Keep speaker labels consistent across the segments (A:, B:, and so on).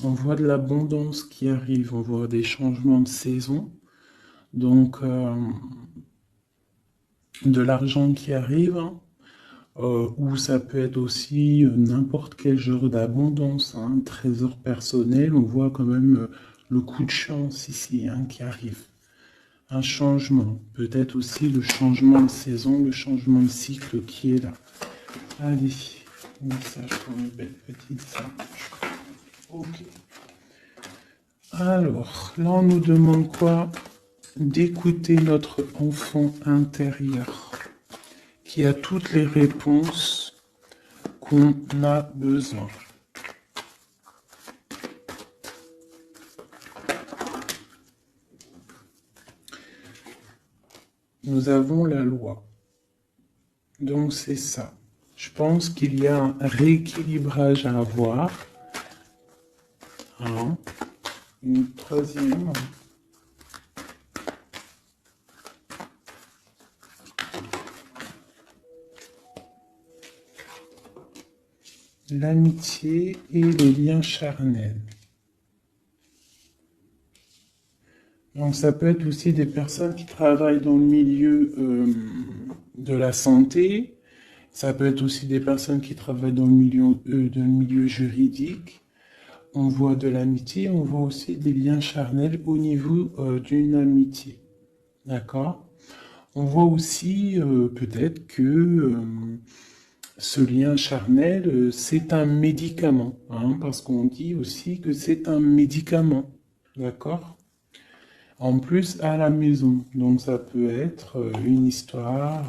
A: On voit de l'abondance qui arrive, on voit des changements de saison, donc de l'argent qui arrive, hein, ou ça peut être aussi n'importe quel genre d'abondance, hein, trésor personnel, on voit quand même le coup de chance ici, hein, qui arrive. Un changement, peut-être aussi le changement de saison, le changement de cycle qui est là. Allez, message pour une belle petite sage. Ok. Alors, là on nous demande quoi? D'écouter notre enfant intérieur qui a toutes les réponses qu'on a besoin. Nous avons la loi. Donc c'est ça. Je pense qu'il y a un rééquilibrage à avoir. Hein. Une troisième. L'amitié et les liens charnels. Donc ça peut être aussi des personnes qui travaillent dans le milieu de la santé. Ça peut être aussi des personnes qui travaillent dans le milieu juridique. On voit de l'amitié, on voit aussi des liens charnels au niveau d'une amitié. D'accord? On voit aussi peut-être que ce lien charnel, c'est un médicament, hein, parce qu'on dit aussi que c'est un médicament. D'accord? En plus, à la maison. Donc ça peut être une histoire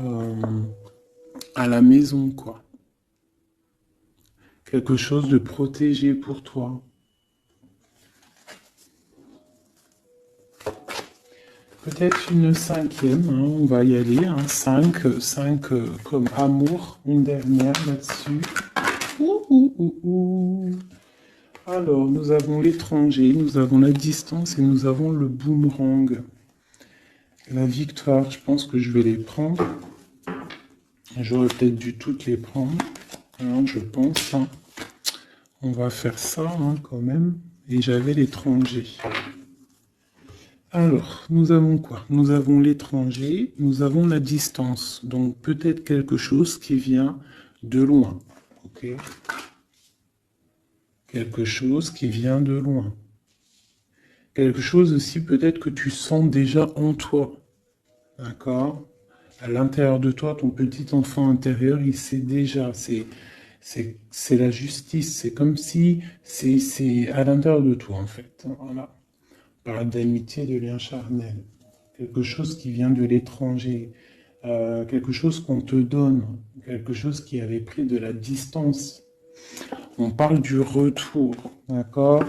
A: à la maison, quoi. Quelque chose de protégé pour toi. Peut-être une cinquième, hein, on va y aller, hein, 5 comme amour, une dernière là-dessus. Alors, nous avons l'étranger, nous avons la distance et nous avons le boomerang. La victoire, je pense que je vais les prendre. J'aurais peut-être dû toutes les prendre, hein, je pense. Hein. On va faire ça hein, quand même. Et j'avais l'étranger. Alors, nous avons quoi? Nous avons l'étranger, nous avons la distance. Donc, peut-être quelque chose qui vient de loin. Ok? Quelque chose qui vient de loin. Quelque chose aussi peut-être que tu sens déjà en toi. D'accord? À l'intérieur de toi, ton petit enfant intérieur, il sait déjà. C'est la justice. C'est comme si c'est à l'intérieur de toi, en fait. Voilà. Parle d'amitié, de lien charnel. Quelque chose qui vient de l'étranger. Quelque chose qu'on te donne. Quelque chose qui avait pris de la distance. On parle du retour. D'accord?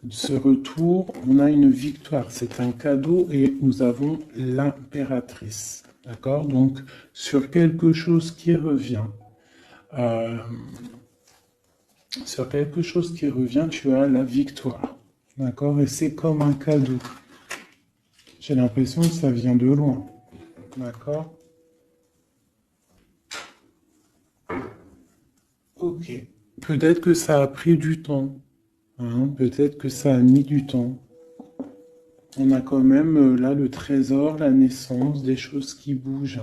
A: Ce retour, on a une victoire. C'est un cadeau et nous avons l'impératrice. D'accord? Donc, sur quelque chose qui revient. Sur quelque chose qui revient, tu as la victoire. D'accord? Et c'est comme un cadeau. J'ai l'impression que ça vient de loin. D'accord? Ok. Peut-être que ça a pris du temps. Hein? Peut-être que ça a mis du temps. On a quand même là le trésor, la naissance, des choses qui bougent.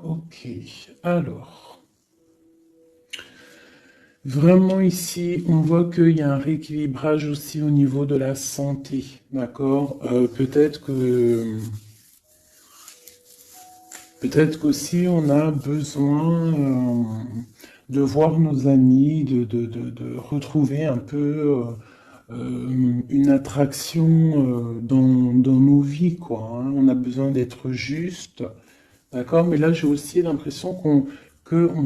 A: Ok. Alors. Vraiment ici, on voit qu'il y a un rééquilibrage aussi au niveau de la santé. D'accord? Peut-être qu'aussi on a besoin de voir nos amis, de retrouver un peu une attraction dans nos vies, quoi. Hein. On a besoin d'être juste, d'accord? Mais là, j'ai aussi l'impression qu'on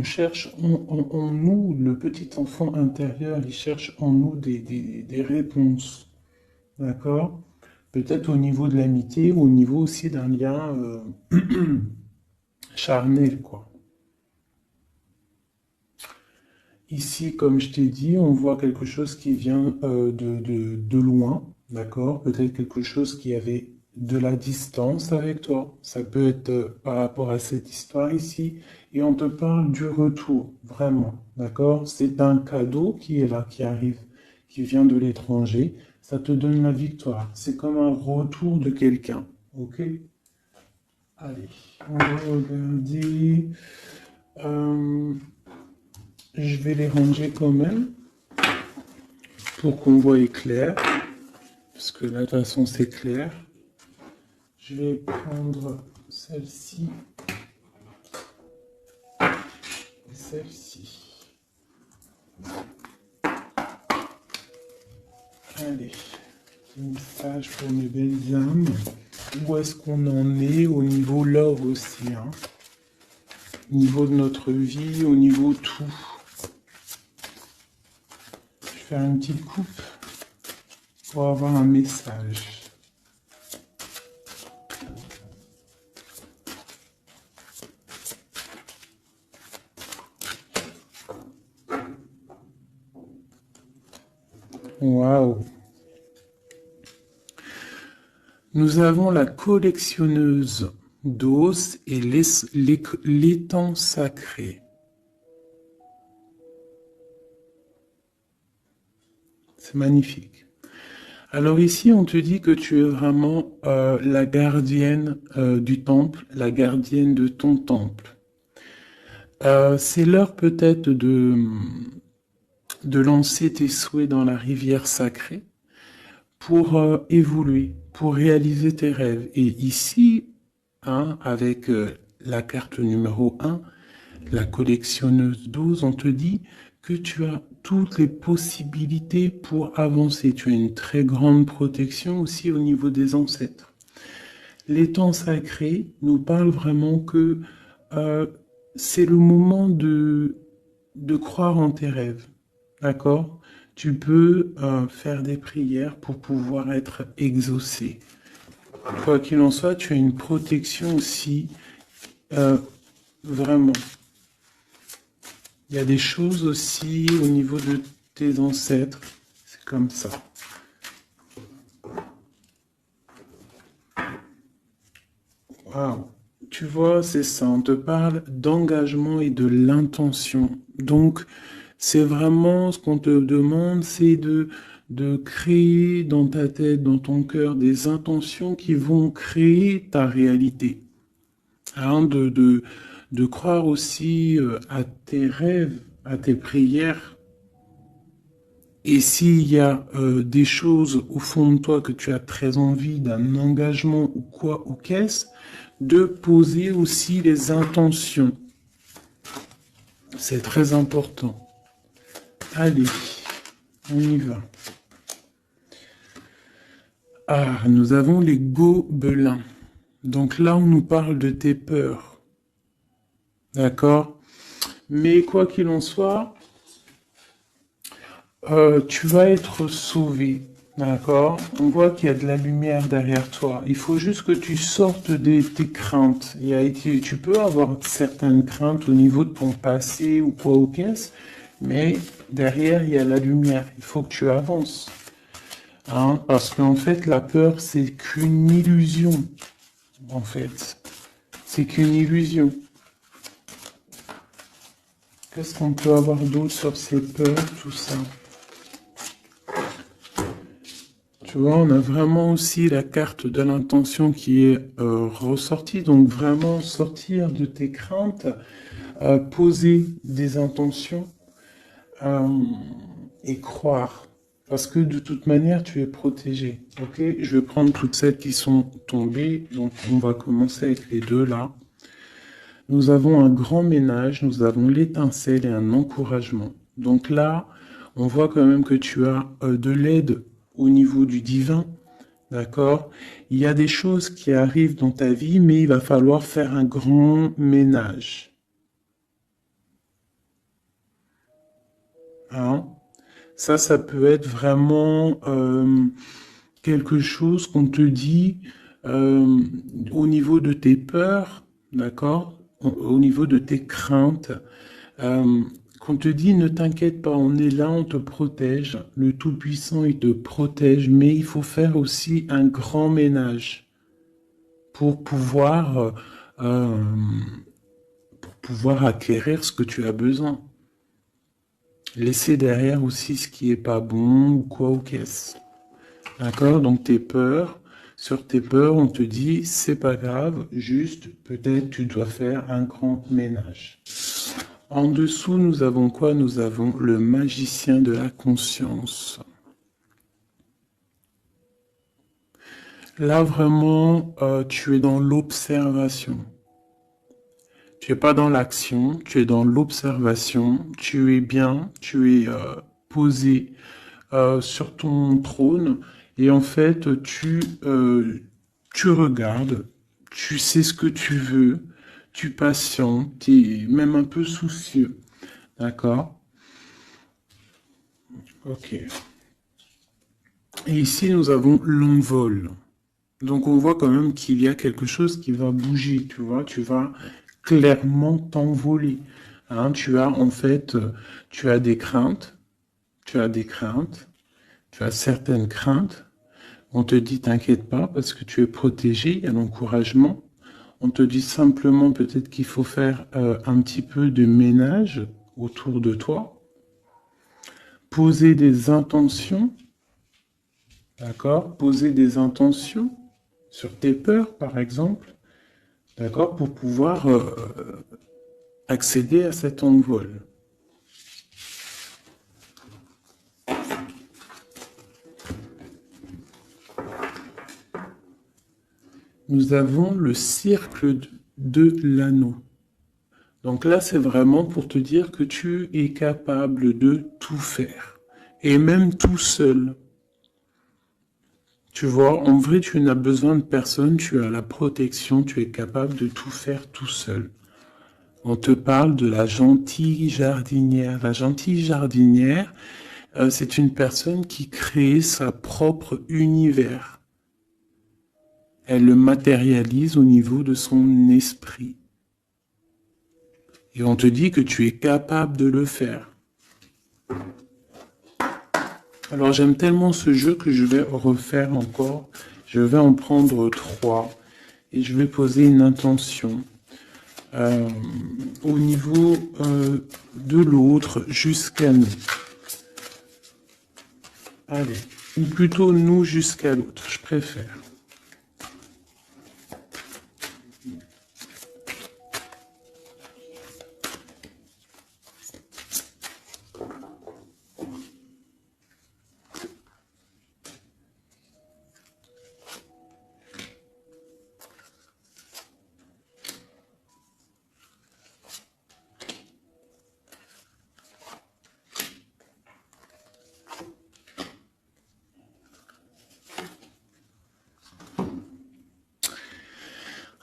A: cherche en nous, le petit enfant intérieur, il cherche en nous des réponses, d'accord? Peut-être au niveau de l'amitié ou au niveau aussi d'un lien charnel, quoi. Ici, comme je t'ai dit, on voit quelque chose qui vient de loin, d'accord? Peut-être quelque chose qui avait de la distance avec toi. Ça peut être par rapport à cette histoire ici. Et on te parle du retour, vraiment. D'accord? C'est un cadeau qui est là, qui arrive, qui vient de l'étranger. Ça te donne la victoire. C'est comme un retour de quelqu'un. Ok? Allez, on va regarder. Euh, je vais les ranger quand même pour qu'on voie clair. Parce que là, de toute façon, c'est clair. Je vais prendre celle-ci et celle-ci. Allez, message pour mes belles âmes. Où est-ce qu'on en est au niveau love aussi, hein? Au niveau de notre vie, au niveau tout. Je vais faire une petite coupe pour avoir un message. Waouh! Nous avons la collectionneuse d'os et l'étang sacré. C'est magnifique. Alors ici, on te dit que tu es vraiment la gardienne du temple, la gardienne de ton temple. C'est l'heure peut-être de lancer tes souhaits dans la rivière sacrée pour évoluer, pour réaliser tes rêves. Et ici, hein, avec la carte numéro 1, la collectionneuse d'os, on te dit que tu as toutes les possibilités pour avancer. Tu as une très grande protection aussi au niveau des ancêtres. L'étang sacré nous parle vraiment que c'est le moment de croire en tes rêves. D'accord? Tu peux faire des prières pour pouvoir être exaucé. Quoi qu'il en soit, tu as une protection aussi, vraiment. Il y a des choses aussi au niveau de tes ancêtres. C'est comme ça. Waouh! Tu vois, c'est ça. On te parle d'engagement et de l'intention. Donc, c'est vraiment ce qu'on te demande, c'est de créer dans ta tête, dans ton cœur, des intentions qui vont créer ta réalité. Hein, de croire aussi à tes rêves, à tes prières. Et s'il y a des choses au fond de toi que tu as très envie, d'un engagement ou quoi, ou qu'est-ce, de poser aussi les intentions. C'est très important. Allez, on y va. Ah, nous avons les gobelins. Donc là, on nous parle de tes peurs. D'accord? Mais quoi qu'il en soit, tu vas être sauvé. D'accord? On voit qu'il y a de la lumière derrière toi. Il faut juste que tu sortes de tes craintes. Tu peux avoir certaines craintes au niveau de ton passé ou quoi ou qu'est-ce, mais derrière, il y a la lumière. Il faut que tu avances. Hein? Parce qu'en fait, la peur, c'est qu'une illusion. En fait, c'est qu'une illusion. Qu'est-ce qu'on peut avoir d'autre sur ces peurs, tout ça? Tu vois, on a vraiment aussi la carte de l'intention qui est ressortie. Donc vraiment sortir de tes craintes, poser des intentions et croire. Parce que de toute manière, tu es protégé. Ok? Je vais prendre toutes celles qui sont tombées. Donc on va commencer avec les deux là. Nous avons un grand ménage, nous avons l'étincelle et un encouragement. Donc là, on voit quand même que tu as de l'aide au niveau du divin, d'accord? Il y a des choses qui arrivent dans ta vie, mais il va falloir faire un grand ménage. Hein? Ça peut être vraiment quelque chose qu'on te dit au niveau de tes peurs, d'accord? Au niveau de tes craintes. Qu'on te dit, ne t'inquiète pas, on est là, on te protège. Le Tout-Puissant, il te protège, mais il faut faire aussi un grand ménage. pour euh, pouvoir acquérir ce que tu as besoin. Laisser derrière aussi ce qui est pas bon ou quoi ou qu'est-ce. D'accord? Donc tes peurs, sur tes peurs, on te dit c'est pas grave, juste peut-être tu dois faire un grand ménage. En dessous, nous avons quoi? Nous avons le magicien de la conscience. Là, vraiment, tu es dans l'observation. Tu es pas dans l'action, tu es dans l'observation. Tu es bien, tu es posé sur ton trône. Et en fait, tu regardes, tu sais ce que tu veux, tu patientes, tu es même un peu soucieux. D'accord? Ok. Et ici, nous avons l'envol. Donc, on voit quand même qu'il y a quelque chose qui va bouger, tu vois. Tu vas clairement t'envoler. Hein, tu as, en fait, tu as des craintes, tu as des craintes, tu as certaines craintes. On te dit, t'inquiète pas, parce que tu es protégé, il y a l'encouragement. On te dit simplement peut-être qu'il faut faire un petit peu de ménage autour de toi. Poser des intentions, d'accord? Poser des intentions sur tes peurs, par exemple, d'accord? Pour pouvoir accéder à cet envol. Nous avons le cercle de l'anneau. Donc là, c'est vraiment pour te dire que tu es capable de tout faire. Et même tout seul. Tu vois, en vrai, tu n'as besoin de personne, tu as la protection, tu es capable de tout faire tout seul. On te parle de la gentille jardinière. La gentille jardinière, c'est une personne qui crée sa propre univers. Elle le matérialise au niveau de son esprit. Et on te dit que tu es capable de le faire. Alors j'aime tellement ce jeu que je vais refaire encore. Je vais en prendre 3 et je vais poser une intention au niveau de l'autre jusqu'à nous. Allez, ou plutôt nous jusqu'à l'autre, je préfère.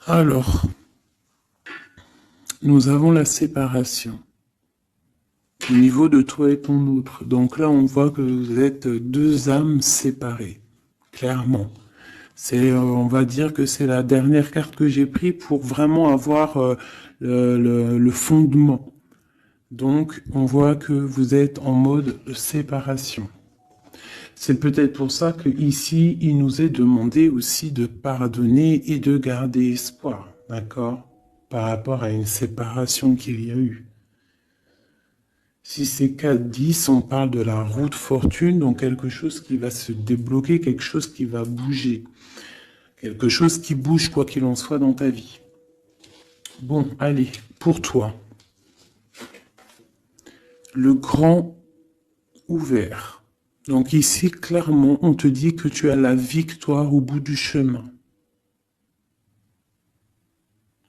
A: Alors, nous avons la séparation au niveau de toi et ton autre. Donc là, on voit que vous êtes deux âmes séparées, clairement. On va dire que c'est la dernière carte que j'ai prise pour vraiment avoir le fondement. Donc, on voit que vous êtes en mode séparation. C'est peut-être pour ça que ici, il nous est demandé aussi de pardonner et de garder espoir, d'accord, par rapport à une séparation qu'il y a eu. Si c'est 4-10, on parle de la route fortune, donc quelque chose qui va se débloquer, quelque chose qui va bouger. Quelque chose qui bouge quoi qu'il en soit dans ta vie. Bon, allez, pour toi. Le grand ouvert. Donc ici, clairement, on te dit que tu as la victoire au bout du chemin.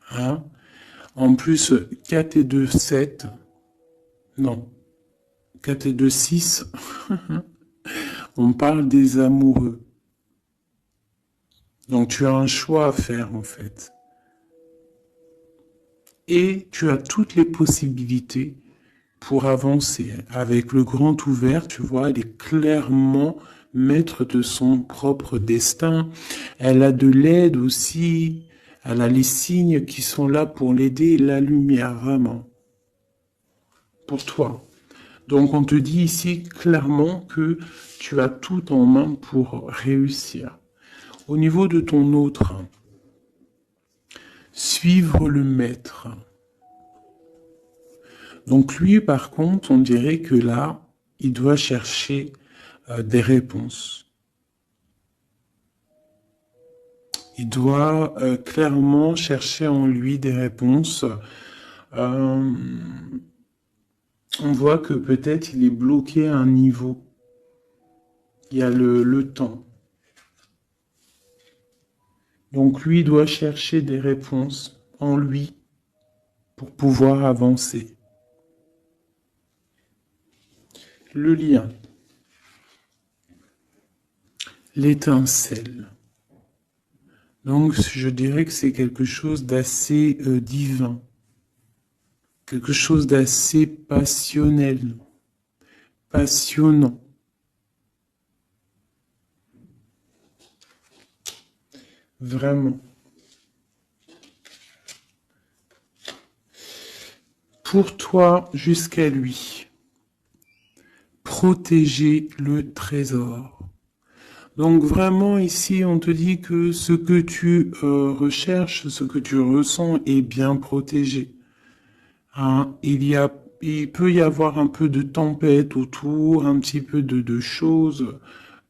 A: Hein? En plus, 4 et 2, 7. Non. 4 et 2, 6. On parle des amoureux. Donc tu as un choix à faire en fait. Et tu as toutes les possibilités pour avancer. Avec le grand ouvert, tu vois, elle est clairement maître de son propre destin. Elle a de l'aide aussi. Elle a les signes qui sont là pour l'aider, la lumière, vraiment. Pour toi. Donc on te dit ici clairement que tu as tout en main pour réussir. Au niveau de ton autre, Suivre le maître. Donc lui, par contre, on dirait que là, il doit chercher des réponses. Il doit clairement chercher en lui des réponses. On voit que peut-être il est bloqué à un niveau. Il y a le temps. Donc lui doit chercher des réponses en lui pour pouvoir avancer. Le lien. L'étincelle. Donc je dirais que c'est quelque chose d'assez divin. Quelque chose d'assez passionnel. Passionnant. Vraiment. Pour toi jusqu'à lui. Protéger le trésor. Donc vraiment ici on te dit que ce que tu recherches, ce que tu ressens est bien protégé. Hein, il peut y avoir un peu de tempête autour, un petit peu de choses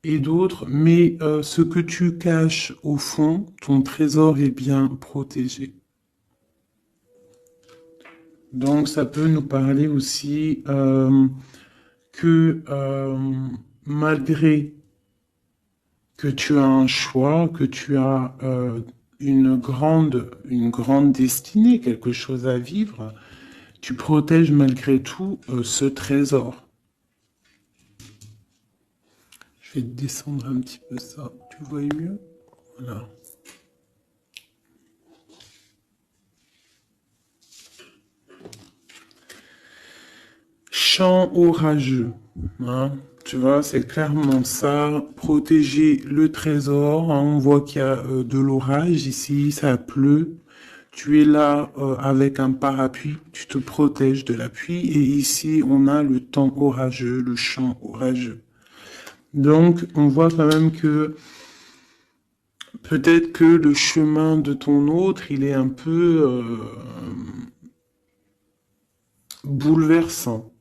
A: et d'autres, mais ce que tu caches au fond, ton trésor est bien protégé. Donc ça peut nous parler aussi que malgré que tu as un choix, que tu as une grande destinée, quelque chose à vivre, tu protèges malgré tout ce trésor. Je vais descendre un petit peu ça. Tu vois mieux? Voilà. Chant orageux. Hein, tu vois, c'est clairement ça. Protéger le trésor. Hein, on voit qu'il y a de l'orage ici, ça pleut. Tu es là avec un parapluie, tu te protèges de la pluie. Et ici, on a le temps orageux, le champ orageux. Donc, on voit quand même que peut-être que le chemin de ton autre, il est un peu bouleversant.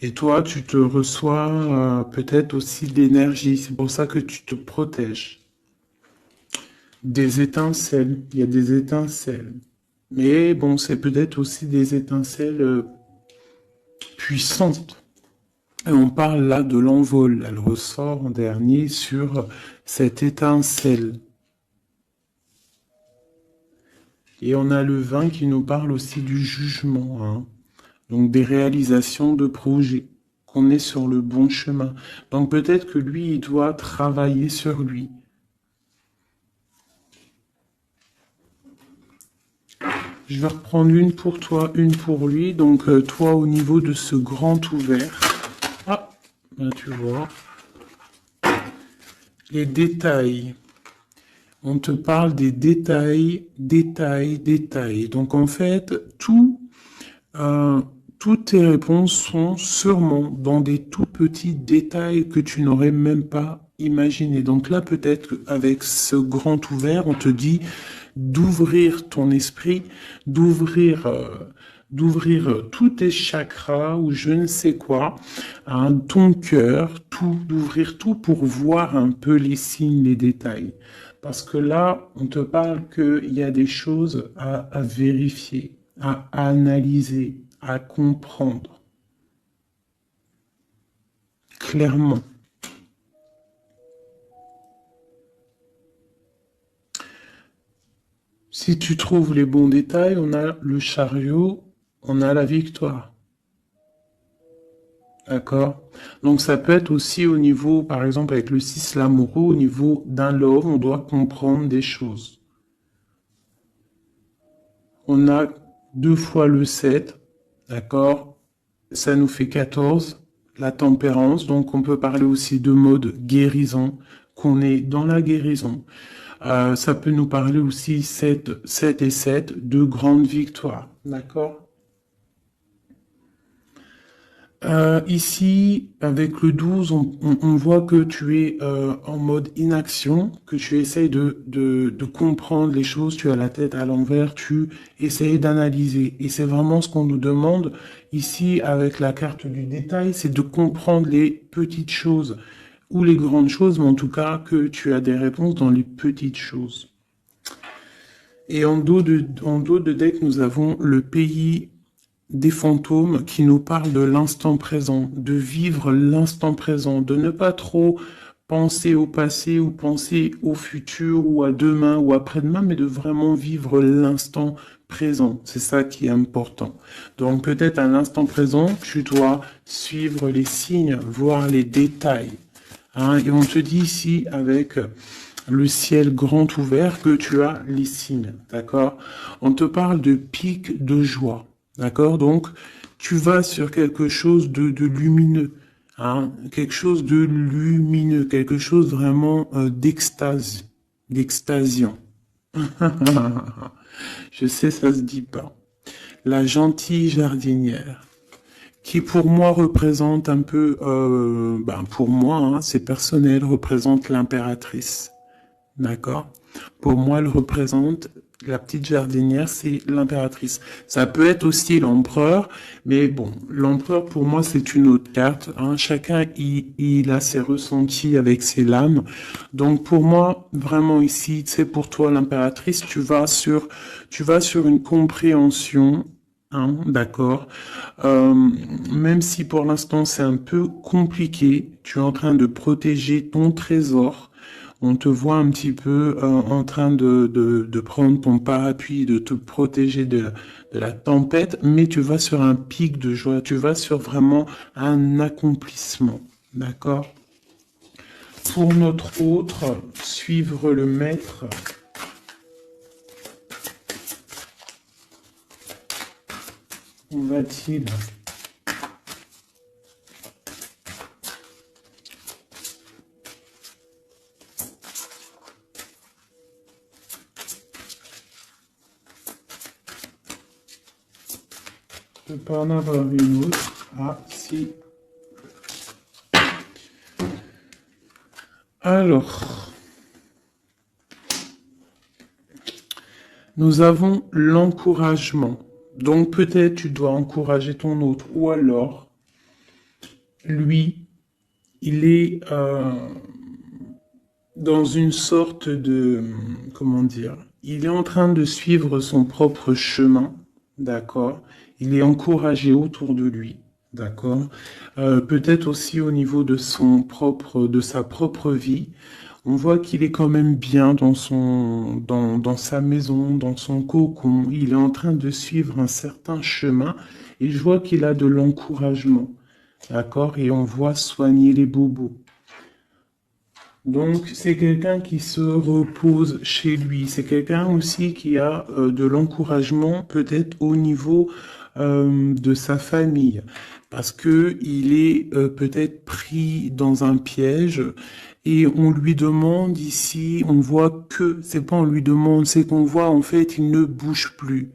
A: Et toi, tu te reçois peut-être aussi de l'énergie. C'est pour ça que tu te protèges. Des étincelles. Il y a des étincelles. Mais bon, c'est peut-être aussi des étincelles puissantes. Et on parle là de l'envol. Elle ressort en dernier sur cette étincelle. Et on a le vin qui nous parle aussi du jugement. Hein. Donc des réalisations de projets. Qu'on est sur le bon chemin. Donc peut-être que lui, il doit travailler sur lui. Je vais reprendre une pour toi, une pour lui. Donc toi, au niveau de ce grand ouvert. Ah, là, tu vois. Les détails. On te parle des détails, détails, détails. Donc en fait, toutes tes réponses sont sûrement dans des tout petits détails que tu n'aurais même pas imaginé. Donc là, peut-être qu'avec ce grand ouvert, on te dit d'ouvrir ton esprit, d'ouvrir tous tes chakras ou je ne sais quoi, hein, ton cœur, tout, d'ouvrir tout pour voir un peu les signes, les détails. Parce que là, on te parle qu'il y a des choses à vérifier, à analyser, à comprendre. Clairement. Si tu trouves les bons détails, on a le chariot, on a la victoire. D'accord? Donc ça peut être aussi au niveau, par exemple avec le 6 l'amoureux, au niveau d'un love, on doit comprendre des choses. On a 2 fois le 7, d'accord? Ça nous fait 14, la tempérance, donc on peut parler aussi de mode guérison, qu'on est dans la guérison. Ça peut nous parler aussi 7 et 7, de grandes victoires, d'accord? Ici, avec le 12, on voit que tu es en mode inaction, que tu essayes de comprendre les choses, tu as la tête à l'envers, tu essayes d'analyser. Et c'est vraiment ce qu'on nous demande ici avec la carte du détail, c'est de comprendre les petites choses ou les grandes choses, mais en tout cas que tu as des réponses dans les petites choses. Et en dos de deck, nous avons le pays des fantômes qui nous parlent de l'instant présent, de vivre l'instant présent, de ne pas trop penser au passé ou penser au futur ou à demain ou après-demain, mais de vraiment vivre l'instant présent. C'est ça qui est important. Donc peut-être à l'instant présent, tu dois suivre les signes, voir les détails. Hein, et on te dit ici avec le ciel grand ouvert que tu as les signes, d'accord? On te parle de pic de joie, d'accord? Donc, tu vas sur quelque chose de lumineux, hein? Quelque chose de lumineux, quelque chose vraiment d'extase, d'extasiant. Je sais, ça se dit pas. La gentille jardinière, qui pour moi représente un peu, pour moi, hein, c'est personnel, représente l'impératrice. D'accord? Pour moi, elle représente la petite jardinière, c'est l'impératrice. Ça peut être aussi l'empereur, mais bon, l'empereur pour moi c'est une autre carte. Hein. Chacun il a ses ressentis avec ses lames. Donc pour moi, vraiment ici, c'est pour toi l'impératrice, tu vas sur une compréhension. Hein, d'accord. Même si pour l'instant c'est un peu compliqué, tu es en train de protéger ton trésor. On te voit un petit peu en train de prendre ton parapluie, de te protéger de la tempête, mais tu vas sur un pic de joie, tu vas sur vraiment un accomplissement. D'accord? Pour notre autre, suivre le maître. Où va-t-il? Je peux pas en avoir une autre. Ah, si. Alors, nous avons l'encouragement. Donc peut-être tu dois encourager ton autre. Ou alors, lui, il est dans une sorte de... Comment dire? Il est en train de suivre son propre chemin. D'accord? Il est encouragé autour de lui. D'accord? Peut-être aussi au niveau de de sa propre vie. On voit qu'il est quand même bien dans sa maison, dans son cocon. Il est en train de suivre un certain chemin et je vois qu'il a de l'encouragement. D'accord? Et on voit soigner les bobos. Donc, c'est quelqu'un qui se repose chez lui. C'est quelqu'un aussi qui a de l'encouragement, peut-être au niveau de sa famille, parce que il est peut-être pris dans un piège et on lui demande ici, on voit que, c'est pas on lui demande, c'est qu'on voit en fait, il ne bouge plus.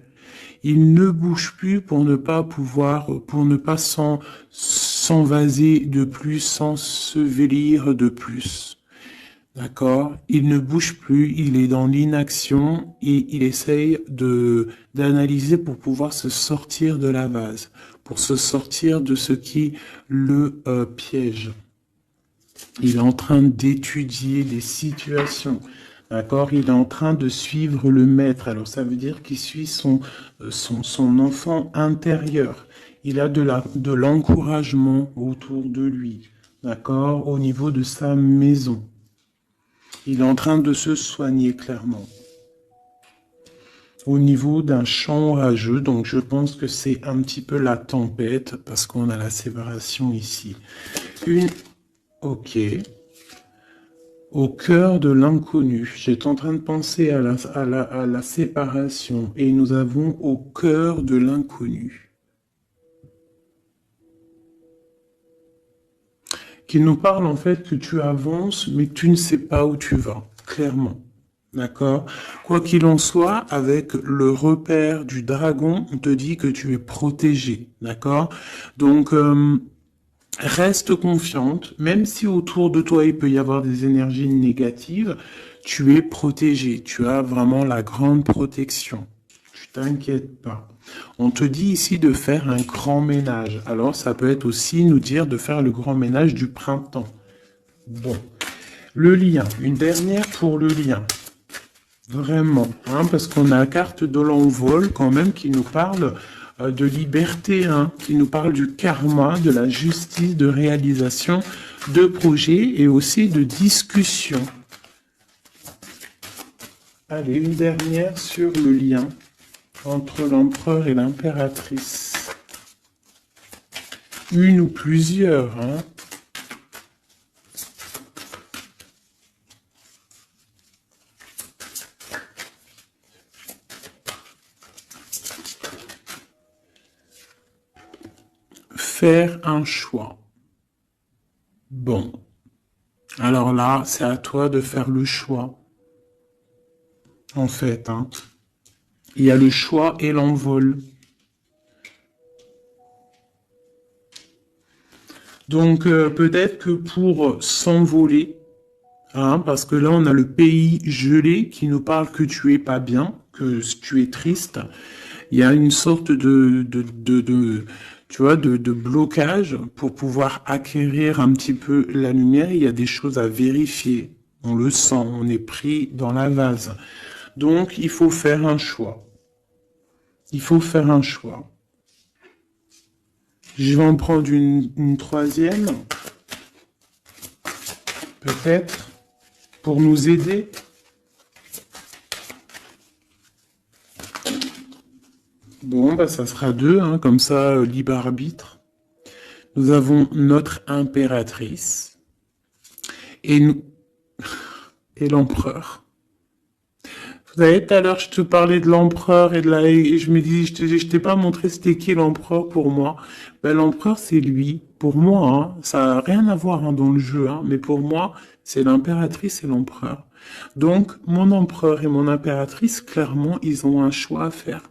A: Il ne bouge plus pour ne pas pouvoir, pour ne pas s'envaser de plus, s'ensevelir de plus. D'accord? Il ne bouge plus, il est dans l'inaction et il essaye d'analyser pour pouvoir se sortir de la vase, pour se sortir de ce qui le piège. Il est en train d'étudier les situations. D'accord? Il est en train de suivre le maître. Alors ça veut dire qu'il suit son enfant intérieur. Il a de l'encouragement autour de lui. D'accord? Au niveau de sa maison. Il est en train de se soigner clairement. Au niveau d'un champ orageux, donc je pense que c'est un petit peu la tempête, parce qu'on a la séparation ici. Ok. Au cœur de l'inconnu. J'étais en train de penser à la séparation, et nous avons au cœur de l'inconnu. Qui nous parle en fait que tu avances, mais que tu ne sais pas où tu vas, clairement. D'accord? Quoi qu'il en soit, avec le repère du dragon, on te dit que tu es protégé. D'accord? Donc, Reste confiante, même si autour de toi il peut y avoir des énergies négatives, tu es protégé, tu as vraiment la grande protection. Tu t'inquiètes pas. On te dit ici de faire un grand ménage. Alors ça peut être aussi nous dire de faire le grand ménage du printemps. Bon, le lien, une dernière pour le lien. Vraiment, hein, parce qu'on a la carte de l'envol quand même qui nous parle de liberté, hein, qui nous parle du karma, de la justice, de réalisation, de projets et aussi de discussion. Allez, une dernière sur le lien entre l'empereur et l'impératrice. Une ou plusieurs, hein. Faire un choix. Bon. Alors là, c'est à toi de faire le choix. En fait, hein. Il y a le choix et l'envol. Donc, peut-être que pour s'envoler, hein, parce que là, on a le pays gelé qui nous parle que tu es pas bien, que tu es triste. Il y a une sorte tu vois, de blocage pour pouvoir acquérir un petit peu la lumière. Il y a des choses à vérifier. On le sent, on est pris dans la vase. Donc, il faut faire un choix. Il faut faire un choix. Je vais en prendre une troisième. Peut-être. Pour nous aider. Bon, bah ça sera deux, hein, comme ça, libre arbitre. Nous avons notre impératrice et nous et l'empereur. Vous savez, tout à l'heure, je te parlais de l'empereur et je me dis, je t'ai pas montré c'était qui l'empereur pour moi. Ben, l'empereur, c'est lui. Pour moi, hein, ça a rien à voir hein, dans le jeu, hein, mais pour moi, c'est l'impératrice et l'empereur. Donc, mon empereur et mon impératrice, clairement, ils ont un choix à faire.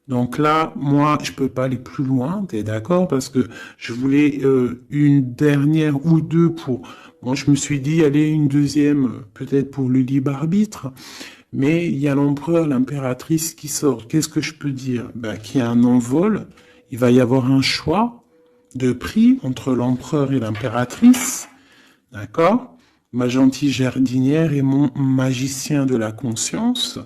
A: Donc là, moi, je peux pas aller plus loin, t'es d'accord? Parce que je voulais une dernière ou deux pour... Bon, je me suis dit, allez, une deuxième, peut-être pour le libre arbitre. Mais il y a l'empereur, l'impératrice qui sort. Qu'est-ce que je peux dire? Ben, qu'il y a un envol, il va y avoir un choix de prix entre l'empereur et l'impératrice. D'accord? Ma gentille jardinière et mon magicien de la conscience.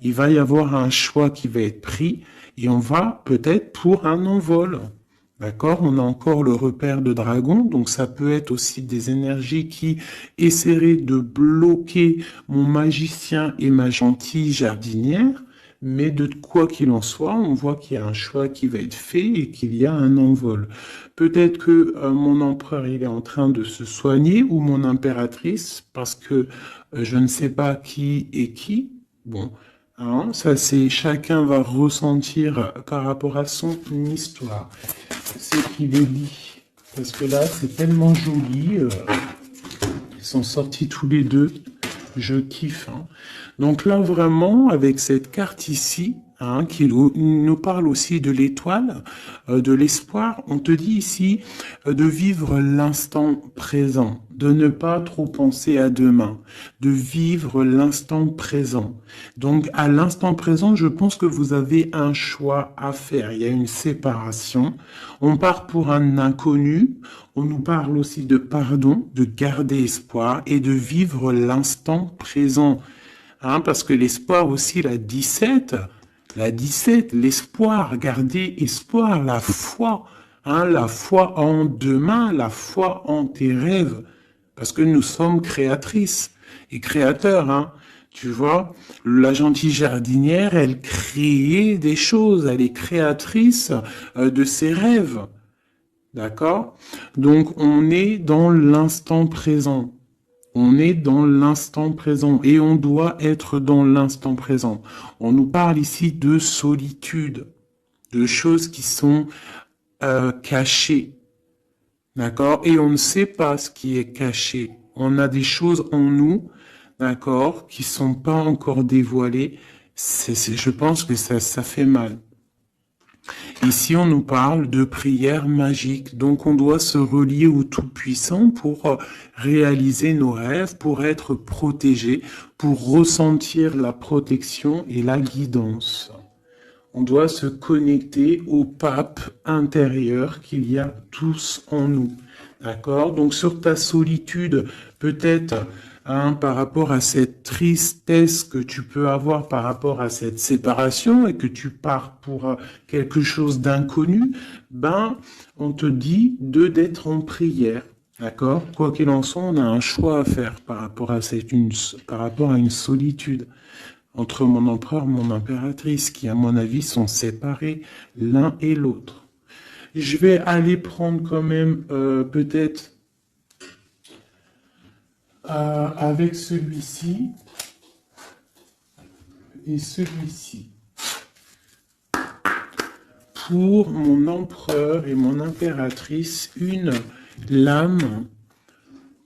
A: Il va y avoir un choix qui va être pris et on va peut-être pour un envol. D'accord? On a encore le repère de dragon, donc ça peut être aussi des énergies qui essaieraient de bloquer mon magicien et ma gentille jardinière. Mais de quoi qu'il en soit, on voit qu'il y a un choix qui va être fait et qu'il y a un envol. Peut-être que mon empereur il est en train de se soigner ou mon impératrice parce que je ne sais pas qui est qui. Bon, hein, ça c'est chacun va ressentir par rapport à son histoire. C'est qu'il est dit parce que là c'est tellement joli. Ils sont sortis tous les deux. Je kiffe. Hein. Donc là, vraiment, avec cette carte ici, hein, qui nous parle aussi de l'étoile, de l'espoir, on te dit ici de vivre l'instant présent, de ne pas trop penser à demain, de vivre l'instant présent. Donc à l'instant présent, je pense que vous avez un choix à faire. Il y a une séparation. On part pour un inconnu. On nous parle aussi de pardon, de garder espoir et de vivre l'instant présent. Hein, parce que l'espoir aussi, la 17, l'espoir, garder espoir, la foi, hein, la foi en demain, la foi en tes rêves. Parce que nous sommes créatrices et créateurs, hein. Tu vois, la gentille jardinière, elle crée des choses, elle est créatrice de ses rêves. D'accord? Donc, on est dans l'instant présent. On est dans l'instant présent et on doit être dans l'instant présent. On nous parle ici de solitude, de choses qui sont cachées. D'accord? Et on ne sait pas ce qui est caché. On a des choses en nous, d'accord, qui sont pas encore dévoilées. Je pense que ça fait mal. Ici, on nous parle de prière magique. Donc, on doit se relier au Tout-Puissant pour réaliser nos rêves, pour être protégé, pour ressentir la protection et la guidance. On doit se connecter au pape intérieur qu'il y a tous en nous. D'accord? Donc, sur ta solitude, peut-être, par rapport à cette tristesse que tu peux avoir par rapport à cette séparation et que tu pars pour quelque chose d'inconnu, on te dit d'être en prière. D'accord? Quoi qu'il en soit, on a un choix à faire par rapport à par rapport à une solitude entre mon empereur et mon impératrice, qui, à mon avis, sont séparés l'un et l'autre. Je vais aller prendre quand même peut-être avec celui-ci et celui-ci. Pour mon empereur et mon impératrice, une lame.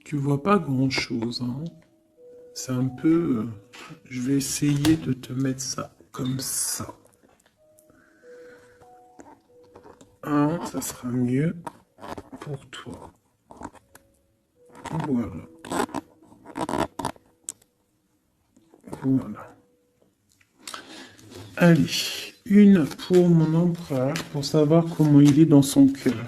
A: Tu vois pas grand-chose, hein. C'est un peu... je vais essayer de te mettre ça comme ça. Ça sera mieux pour toi. Voilà. Voilà. Allez, une pour mon empereur, pour savoir comment il est dans son cœur.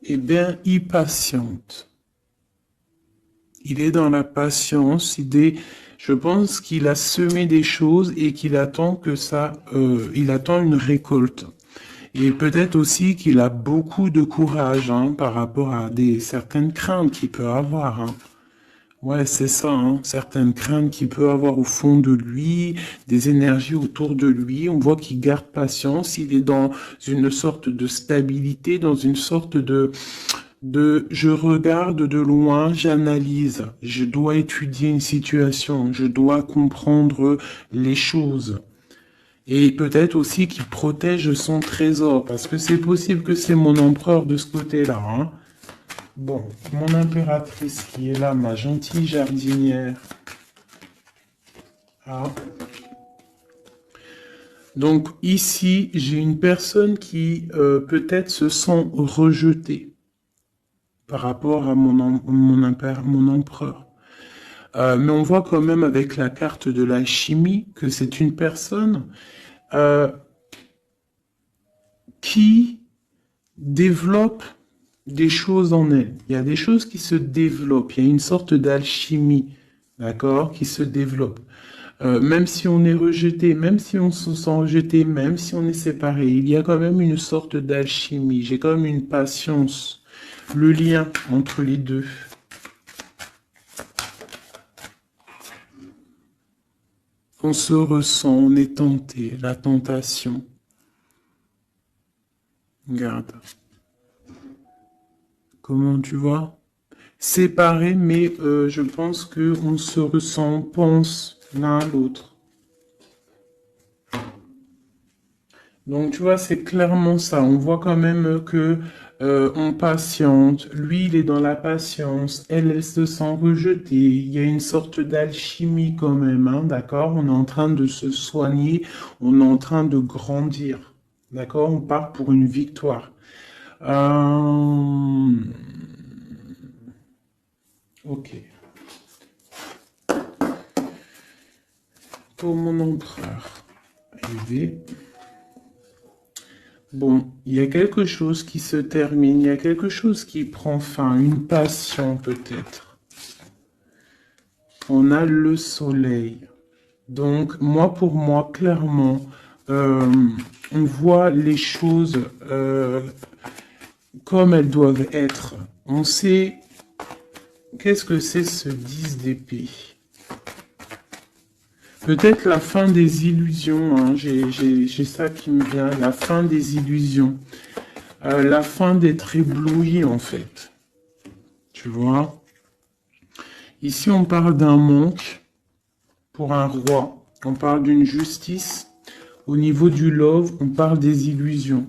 A: Eh bien, il patiente. Il est dans la patience, je pense qu'il a semé des choses et qu'il attend que il attend une récolte. Et peut-être aussi qu'il a beaucoup de courage par rapport à certaines craintes qu'il peut avoir. Ouais, c'est ça, certaines craintes qu'il peut avoir au fond de lui, des énergies autour de lui. On voit qu'il garde patience, il est dans une sorte de stabilité, dans une sorte de je regarde de loin, j'analyse, je dois étudier une situation, je dois comprendre les choses. Et peut-être aussi qu'il protège son trésor, parce que c'est possible que c'est mon empereur de ce côté-là. Bon, mon impératrice qui est là, ma gentille jardinière. Donc ici, j'ai une personne qui peut-être se sent rejetée par rapport à mon empereur. Mais on voit quand même avec la carte de l'alchimie que c'est une personne qui développe des choses en elle. Il y a des choses qui se développent. Il y a une sorte d'alchimie, d'accord, qui se développe. Même si on est rejeté, même si on se sent rejeté, même si on est séparé, il y a quand même une sorte d'alchimie. J'ai quand même une patience. Le lien entre les deux. On se ressent, on est tenté, la tentation. Regarde. Comment tu vois? Séparés, mais je pense qu'on se ressent, on pense l'un à l'autre. Donc tu vois, c'est clairement ça. On voit quand même que on patiente. Lui, il est dans la patience. Elle se sent rejetée. Il y a une sorte d'alchimie quand même, d'accord? On est en train de se soigner. On est en train de grandir. D'accord? On part pour une victoire. Ok. Pour mon empereur. Élevé. Bon, il y a quelque chose qui se termine, il y a quelque chose qui prend fin, une passion peut-être. On a le soleil. Donc, pour moi, clairement, on voit les choses comme elles doivent être. On sait qu'est-ce que c'est ce 10 d'épée. Peut-être la fin des illusions, j'ai ça qui me vient, la fin des illusions. La fin d'être ébloui, en fait. Tu vois? Ici, on parle d'un manque pour un roi. On parle d'une justice. Au niveau du love, on parle des illusions.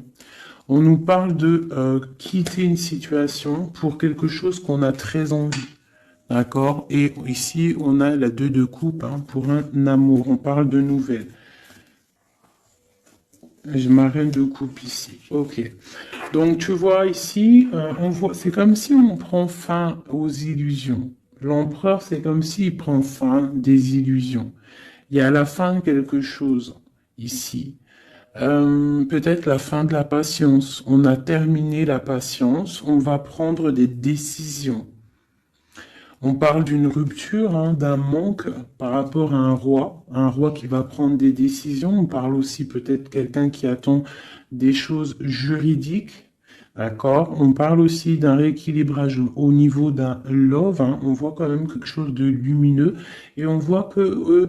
A: On nous parle de quitter une situation pour quelque chose qu'on a très envie. D'accord? Et ici, on a la 2 de coupe pour un amour. On parle de nouvelles. J'ai ma reine de coupe ici. Ok. Donc tu vois ici, on voit, c'est comme si on prend fin aux illusions. L'empereur, c'est comme s'il prend fin des illusions. Il y a la fin de quelque chose ici. Peut-être la fin de la patience. On a terminé la patience. On va prendre des décisions. On parle d'une rupture, hein, d'un manque par rapport à un roi qui va prendre des décisions. On parle aussi peut-être quelqu'un qui attend des choses juridiques, d'accord? On parle aussi d'un rééquilibrage au niveau d'un love, hein. On voit quand même quelque chose de lumineux et on voit que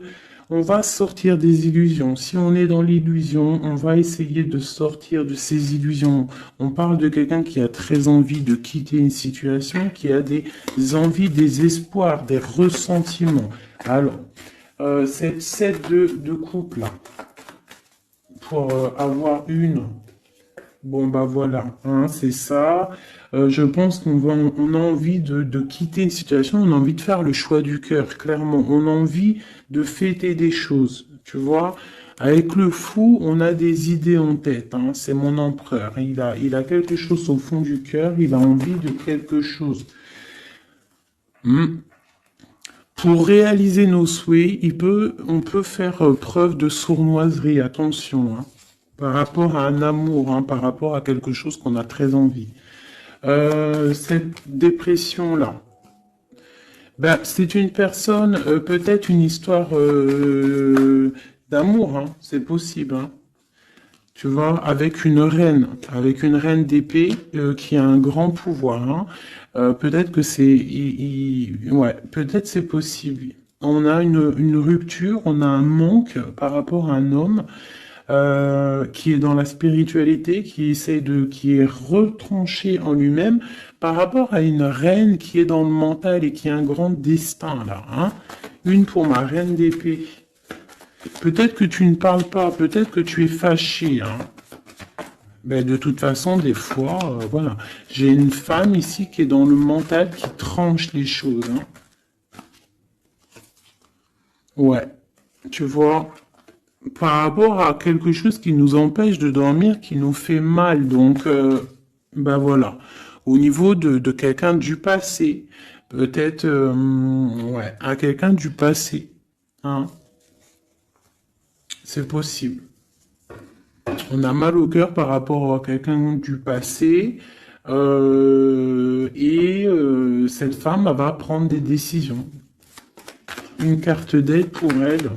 A: on va sortir des illusions. Si on est dans l'illusion, on va essayer de sortir de ces illusions. On parle de quelqu'un qui a très envie de quitter une situation, qui a des envies, des espoirs, des ressentiments. Alors, cette set de couple là, pour avoir une, bon bah voilà, hein, c'est ça. Je pense on a envie de quitter une situation, on a envie de faire le choix du cœur, clairement. On a envie de fêter des choses, tu vois. Avec le fou, on a des idées en tête, hein. C'est mon empereur. Il a quelque chose au fond du cœur, il a envie de quelque chose. Hmm. Pour réaliser nos souhaits, on peut faire preuve de sournoiserie, attention, hein, par rapport à un amour, hein, par rapport à quelque chose qu'on a très envie. Cette dépression-là, ben, c'est une personne, peut-être une histoire d'amour, hein, c'est possible, hein. Tu vois, avec une reine d'épée qui a un grand pouvoir, hein. Peut-être que ouais, peut-être c'est possible. On a une rupture, on a un manque par rapport à un homme qui est dans la spiritualité, qui est retranché en lui-même par rapport à une reine qui est dans le mental et qui a un grand destin là, hein. Une pour ma reine d'épée. Peut-être que tu ne parles pas, peut-être que tu es fâché, hein. Mais de toute façon, des fois, voilà. J'ai une femme ici qui est dans le mental, qui tranche les choses, hein. Ouais. Tu vois, par rapport à quelque chose qui nous empêche de dormir, qui nous fait mal. Donc, ben voilà. Au niveau de quelqu'un du passé, peut-être, ouais, à quelqu'un du passé, hein. C'est possible. On a mal au cœur par rapport à quelqu'un du passé. Cette femme elle va prendre des décisions. Une carte d'aide pour elle.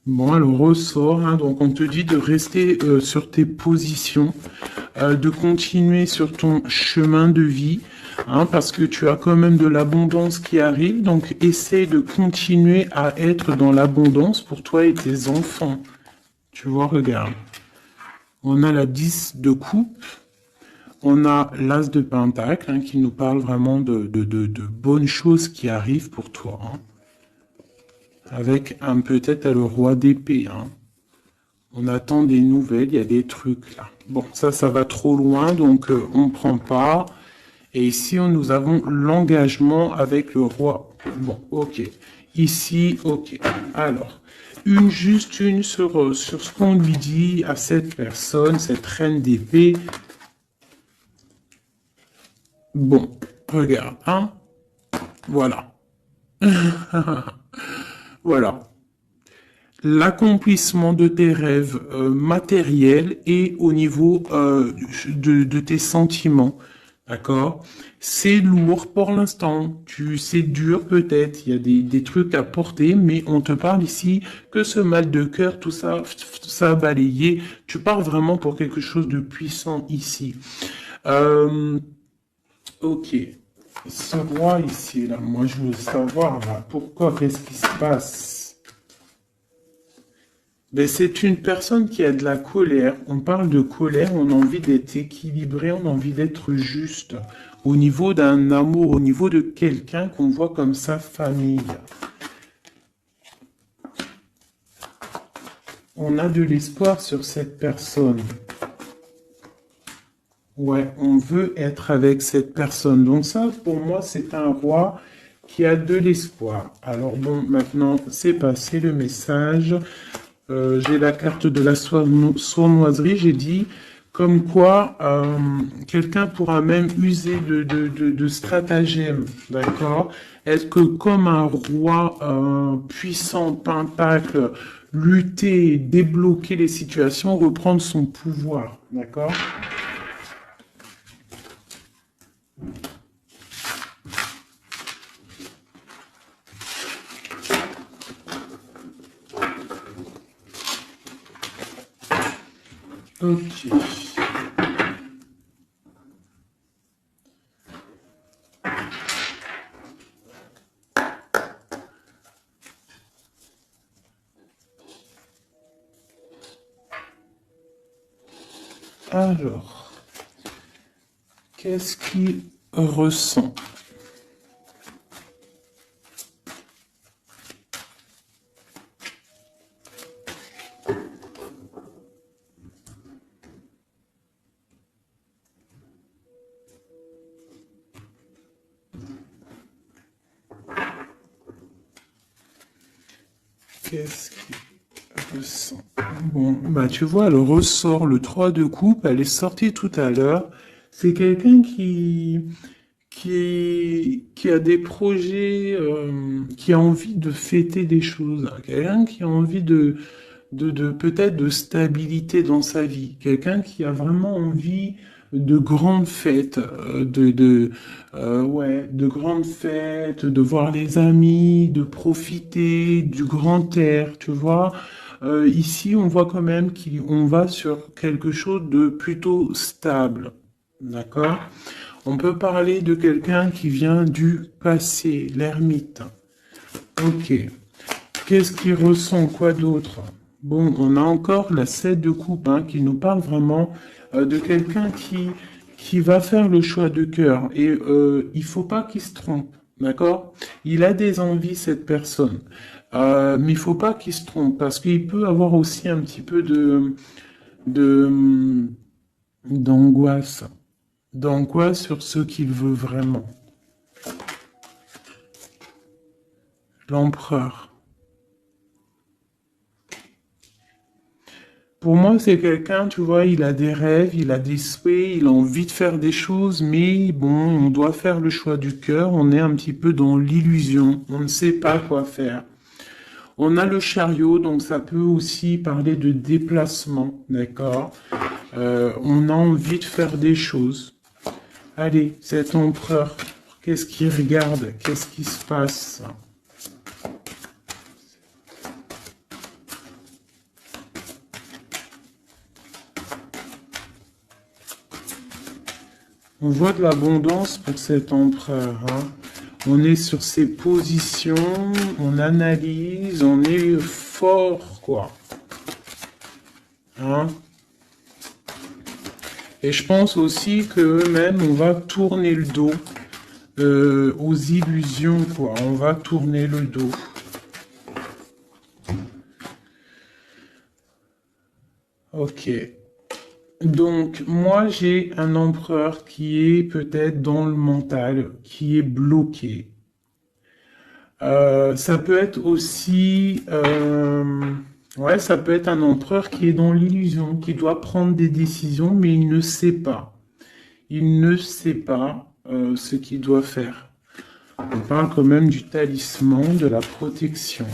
A: Bon, elle ressort, hein, donc on te dit de rester sur tes positions, de continuer sur ton chemin de vie, hein, parce que tu as quand même de l'abondance qui arrive, donc essaie de continuer à être dans l'abondance pour toi et tes enfants. Tu vois, regarde. On a la 10 de coupe, on a l'as de pentacle, hein, qui nous parle vraiment de bonnes choses qui arrivent pour toi, hein. Avec peut-être le roi d'épée, hein. On attend des nouvelles, il y a des trucs là. Bon, ça va trop loin, donc on prend pas. Et ici, nous avons l'engagement avec le roi. Bon, ok. Ici, ok. Alors, juste une sur ce qu'on lui dit à cette personne, cette reine d'épée. Bon, regarde, hein. Voilà. Voilà. L'accomplissement de tes rêves matériels et au niveau de tes sentiments. D'accord? C'est lourd pour l'instant. C'est dur peut-être. Il y a des trucs à porter, mais on te parle ici que ce mal de cœur, tout ça a balayé. Tu parles vraiment pour quelque chose de puissant ici. Ok. Ce roi ici, là, moi je veux savoir là, pourquoi, qu'est-ce qui se passe? Ben, c'est une personne qui a de la colère. On parle de colère, on a envie d'être équilibré, on a envie d'être juste. Au niveau d'un amour, au niveau de quelqu'un qu'on voit comme sa famille. On a de l'espoir sur cette personne. Ouais, on veut être avec cette personne. Donc ça, pour moi, c'est un roi qui a de l'espoir. Alors bon, maintenant, c'est passé le message. j'ai la carte de la sournoiserie, j'ai dit comme quoi quelqu'un pourra même user de stratagèmes, d'accord? Est-ce que comme un roi puissant, pentacle, lutter, débloquer les situations, reprendre son pouvoir, d'accord? Ok. Alors, qu'est-ce qu'il ressent? Qu'est-ce qu'il ressent? Bon, bah tu vois, elle ressort le 3 de coupe, elle est sortie tout à l'heure. C'est quelqu'un qui a des projets, qui a envie de fêter des choses, hein. Quelqu'un qui a envie de peut-être de stabilité dans sa vie, quelqu'un qui a vraiment envie de grandes fêtes, ouais, de grandes fêtes, de voir les amis, de profiter du grand air, tu vois. Ici, on voit quand même qu'on va sur quelque chose de plutôt stable, d'accord? On peut parler de quelqu'un qui vient du passé, l'ermite. Ok. Qu'est-ce qu'il ressent? Quoi d'autre? Bon, on a encore la 7 de coupe hein, qui nous parle vraiment de quelqu'un qui va faire le choix de cœur. Et il faut pas qu'il se trompe, d'accord? Il a des envies, cette personne. Mais il faut pas qu'il se trompe parce qu'il peut avoir aussi un petit peu de, d'angoisse. D'angoisse sur ce qu'il veut vraiment. L'empereur. Pour moi, c'est quelqu'un, tu vois, il a des rêves, il a des souhaits, il a envie de faire des choses, mais bon, on doit faire le choix du cœur, on est un petit peu dans l'illusion, on ne sait pas quoi faire. On a le chariot, donc ça peut aussi parler de déplacement, d'accord? On a envie de faire des choses. Allez, cet empereur, qu'est-ce qu'il regarde? Qu'est-ce qui se passe? On voit de l'abondance pour cet empereur, hein. On est sur ses positions, on analyse, on est fort, quoi. Hein? Et je pense aussi qu'eux-mêmes, on va tourner le dos aux illusions, quoi. On va tourner le dos. Ok. Donc, moi, j'ai un empereur qui est peut-être dans le mental, qui est bloqué. Ça peut être aussi, ouais, ça peut être un empereur qui est dans l'illusion, qui doit prendre des décisions, mais il ne sait pas. Il ne sait pas ce qu'il doit faire. On parle quand même du talisman, de la protection.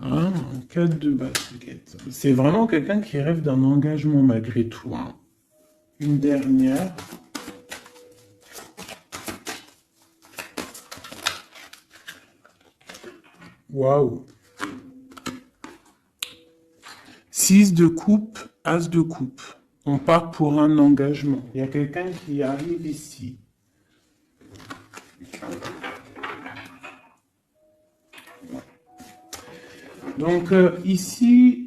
A: Hein, 4 de basket. C'est vraiment quelqu'un qui rêve d'un engagement malgré tout, hein. Une dernière. Waouh. 6 de coupe, as de coupe. On part pour un engagement. Il y a quelqu'un qui arrive ici. Donc ici,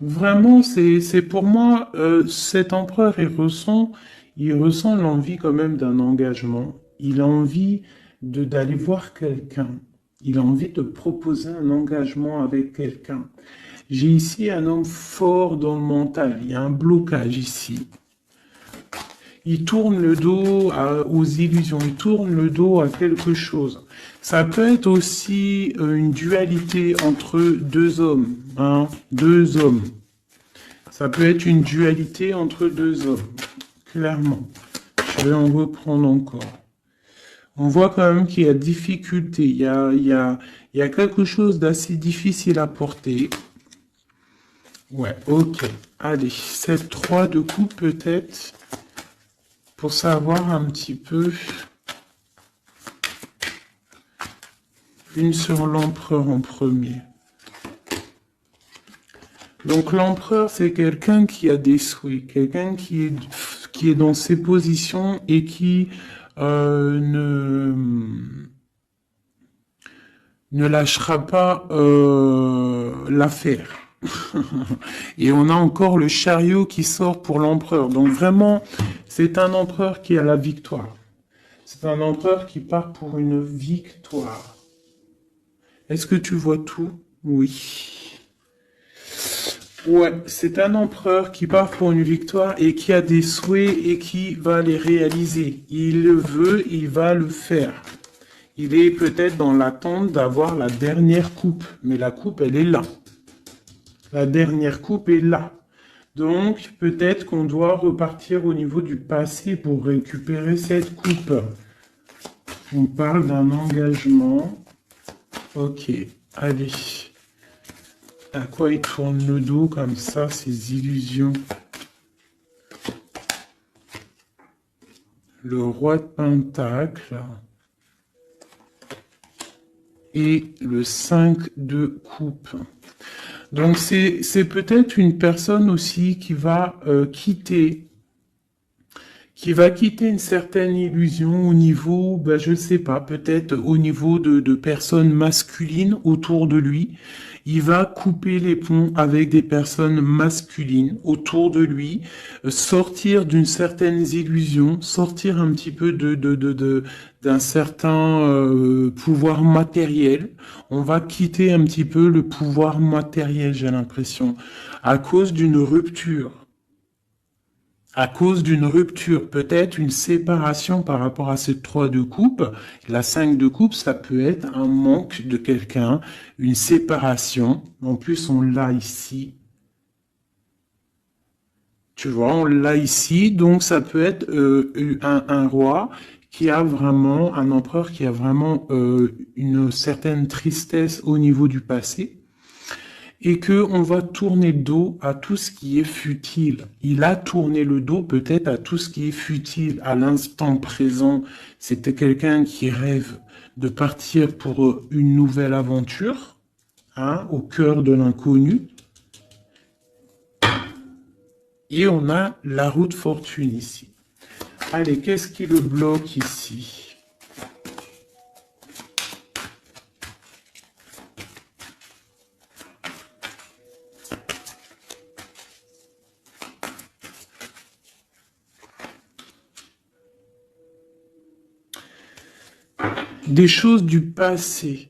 A: vraiment, c'est pour moi, cet empereur, il ressent l'envie quand même d'un engagement. Il a envie d'aller voir quelqu'un. Il a envie de proposer un engagement avec quelqu'un. J'ai ici un homme fort dans le mental. Il y a un blocage ici. Il tourne le dos aux illusions, il tourne le dos à quelque chose. Ça peut être aussi une dualité entre deux hommes, hein, deux hommes. Ça peut être une dualité entre deux hommes, clairement. Je vais en reprendre encore. On voit quand même qu'il y a difficulté, il y a quelque chose d'assez difficile à porter. Ouais, ok. Allez, cette 3 de coupe peut-être, pour savoir un petit peu. Une sur l'empereur en premier. Donc l'empereur, c'est quelqu'un qui a des souhaits, quelqu'un qui est dans ses positions et qui ne lâchera pas l'affaire. Et on a encore le chariot qui sort pour l'empereur. Donc vraiment, c'est un empereur qui a la victoire. C'est un empereur qui part pour une victoire. Est-ce que tu vois tout? Oui. Ouais, c'est un empereur qui part pour une victoire et qui a des souhaits et qui va les réaliser. Il le veut, il va le faire. Il est peut-être dans l'attente d'avoir la dernière coupe, mais la coupe, elle est là. La dernière coupe est là. Donc, peut-être qu'on doit repartir au niveau du passé pour récupérer cette coupe. On parle d'un engagement. Ok, allez. À quoi il tourne le dos comme ça, ces illusions? Le roi de Pentacle. Et le 5 de coupe. Donc c'est peut-être une personne aussi qui va quitter une certaine illusion au niveau, ben, je ne sais pas, peut-être au niveau de personnes masculines autour de lui. Il va couper les ponts avec des personnes masculines autour de lui, sortir d'une certaine illusion, sortir un petit peu d'un certain pouvoir matériel. On va quitter un petit peu le pouvoir matériel, j'ai l'impression, à cause d'une rupture. À cause d'une rupture, peut-être une séparation par rapport à cette 3 de coupe. La 5 de coupe, ça peut être un manque de quelqu'un, une séparation. En plus, on l'a ici. Tu vois, on l'a ici. Donc, ça peut être un roi qui a vraiment, un empereur qui a vraiment une certaine tristesse au niveau du passé. Et que on va tourner le dos à tout ce qui est futile. Il a tourné le dos peut-être à tout ce qui est futile. À l'instant présent, c'était quelqu'un qui rêve de partir pour une nouvelle aventure, hein, au cœur de l'inconnu. Et on a la roue de fortune ici. Allez, qu'est-ce qui le bloque ici ? Des choses du passé.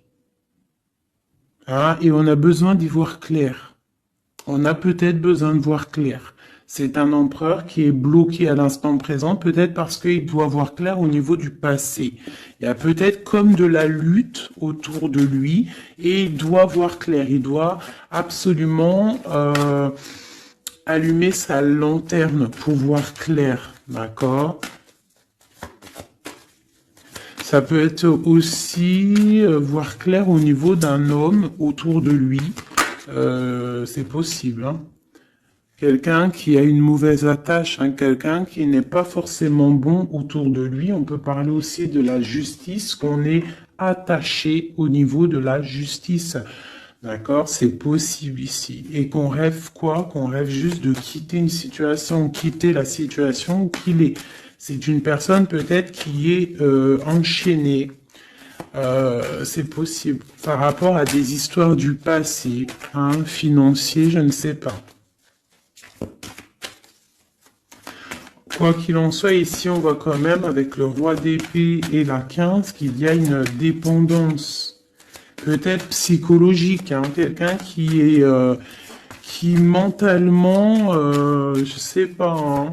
A: Ah, et on a besoin d'y voir clair. On a peut-être besoin de voir clair. C'est un empereur qui est bloqué à l'instant présent, peut-être parce qu'il doit voir clair au niveau du passé. Il y a peut-être comme de la lutte autour de lui, et il doit voir clair. Il doit absolument allumer sa lanterne pour voir clair. D'accord ? Ça peut être aussi voir clair au niveau d'un homme autour de lui. C'est possible. Hein. Quelqu'un qui a une mauvaise attache, hein, quelqu'un qui n'est pas forcément bon autour de lui. On peut parler aussi de la justice, qu'on est attaché au niveau de la justice. D'accord? C'est possible ici. Et qu'on rêve quoi? Qu'on rêve juste de quitter une situation, quitter la situation où qu'il est. C'est une personne peut-être qui est enchaînée. C'est possible. Par rapport à des histoires du passé, hein, financier, je ne sais pas. Quoi qu'il en soit, ici, on voit quand même, avec le roi d'épée et la 15, qu'il y a une dépendance, peut-être psychologique, hein, quelqu'un qui est, qui mentalement, je sais pas, hein,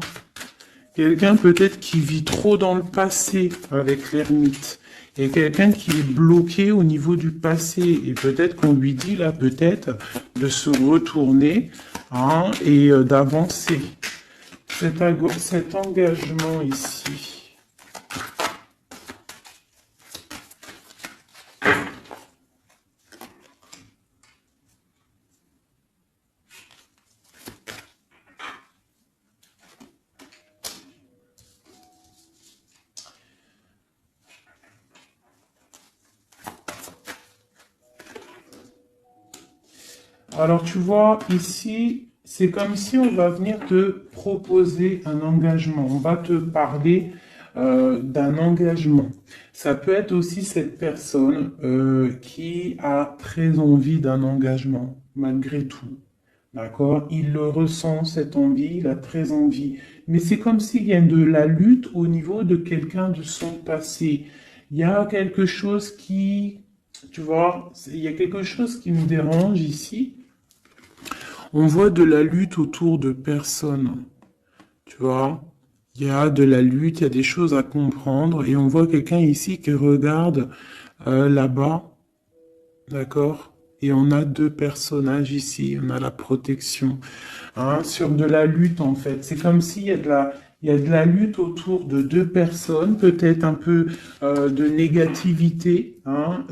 A: Quelqu'un peut-être qui vit trop dans le passé avec l'ermite. Et quelqu'un qui est bloqué au niveau du passé. Et peut-être qu'on lui dit là, peut-être, de se retourner hein, et d'avancer. Cet engagement ici. Alors tu vois, ici, c'est comme si on va venir te proposer un engagement. On va te parler d'un engagement. Ça peut être aussi cette personne qui a très envie d'un engagement, malgré tout. D'accord? Il le ressent, cette envie, il a très envie. Mais c'est comme s'il y a de la lutte au niveau de quelqu'un de son passé. Il y a quelque chose qui, tu vois, il y a quelque chose qui me dérange ici. On voit de la lutte autour de personnes, tu vois. Il y a de la lutte, il y a des choses à comprendre, et on voit quelqu'un ici qui regarde là-bas, d'accord? Et on a deux personnages ici, on a la protection, hein, sur de la lutte en fait. C'est comme s'il y a il y a de la lutte autour de deux personnes, peut-être un peu de négativité, hein,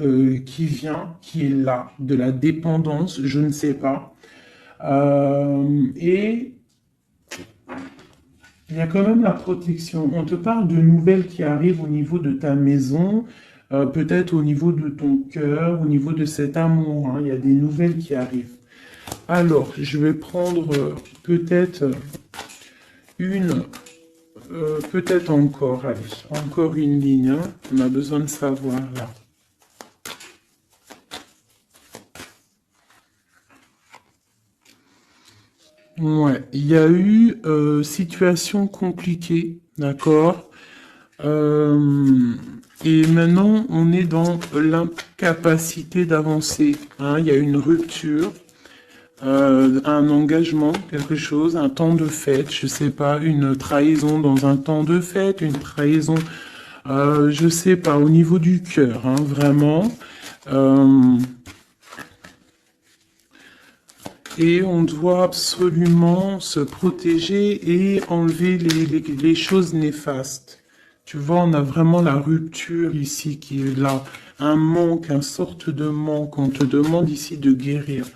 A: qui vient, qui est là, de la dépendance, je ne sais pas. Et il y a quand même la protection. On te parle de nouvelles qui arrivent au niveau de ta maison, peut-être au niveau de ton cœur, au niveau de cet amour, hein. Il y a des nouvelles qui arrivent. Alors, je vais prendre peut-être une, peut-être encore, allez, encore une ligne, hein. On a besoin de savoir là. Ouais, il y a eu situation compliquée, d'accord? Euh, et maintenant, on est dans l'incapacité d'avancer, hein. Il y a une rupture, un engagement, quelque chose, un temps de fête, je sais pas, une trahison dans un temps de fête, une trahison, je sais pas, au niveau du cœur, hein, vraiment. Euh, Et on doit absolument se protéger et enlever les choses néfastes. Tu vois, on a vraiment la rupture ici qui est là. Un manque, une sorte de manque. On te demande ici de guérir.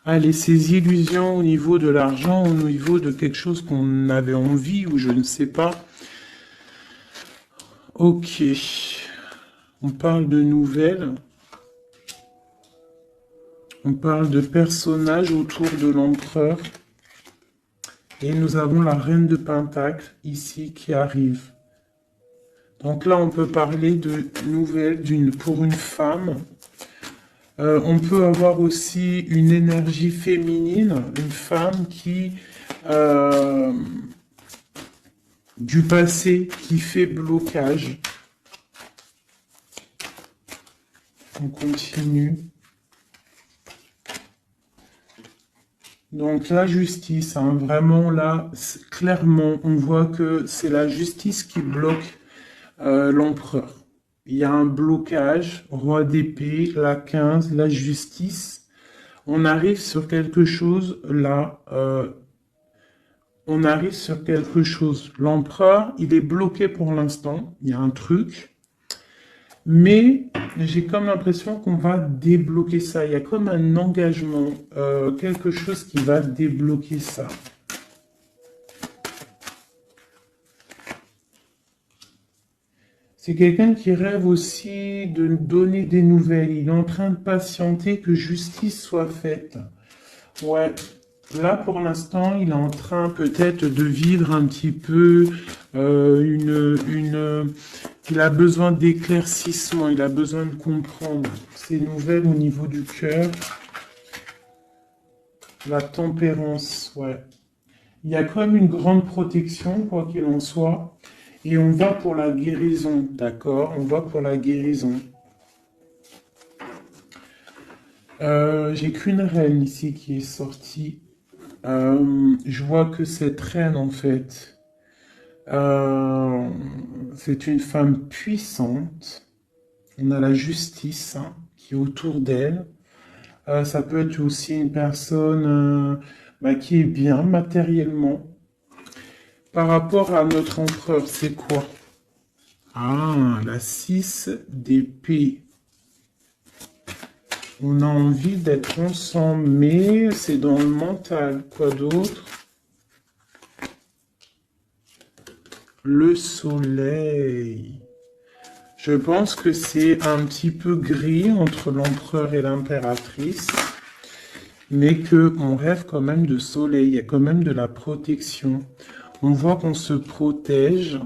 A: Allez, ces illusions au niveau de l'argent, au niveau de quelque chose qu'on avait envie ou je ne sais pas. Ok. On parle de nouvelles. On parle de personnages autour de l'empereur. Et nous avons la reine de Pentacle ici qui arrive. Donc là, on peut parler de nouvelles pour une femme. On peut avoir aussi une énergie féminine, une femme qui euh, du passé qui fait blocage. On continue. Donc la justice, hein, vraiment là, clairement, on voit que c'est la justice qui bloque l'empereur. Il y a un blocage, roi d'épée, la 15, la justice. On arrive sur quelque chose là, on arrive sur quelque chose. L'empereur, il est bloqué pour l'instant, il y a un truc, mais j'ai comme l'impression qu'on va débloquer ça. Il y a comme un engagement, quelque chose qui va débloquer ça. C'est quelqu'un qui rêve aussi de donner des nouvelles. Il est en train de patienter que justice soit faite. Ouais. Là, pour l'instant, il est en train peut-être de vivre un petit peu il a besoin d'éclaircissement, il a besoin de comprendre ces nouvelles au niveau du cœur. La tempérance, ouais. Il y a quand même une grande protection, quoi qu'il en soit. Et on va pour la guérison, d'accord? On va pour la guérison. J'ai qu'une reine ici qui est sortie. Je vois que cette reine, en fait, Euh, c'est une femme puissante. On a la justice hein, qui est autour d'elle. Ça peut être aussi une personne qui est bien matériellement. Par rapport à notre empereur, c'est quoi? Ah, la 6 d'épée. On a envie d'être ensemble, mais c'est dans le mental. Quoi d'autre? Le soleil. Je pense que c'est un petit peu gris entre l'empereur et l'impératrice, mais qu'on rêve quand même de soleil, il y a quand même de la protection. On voit qu'on se protège,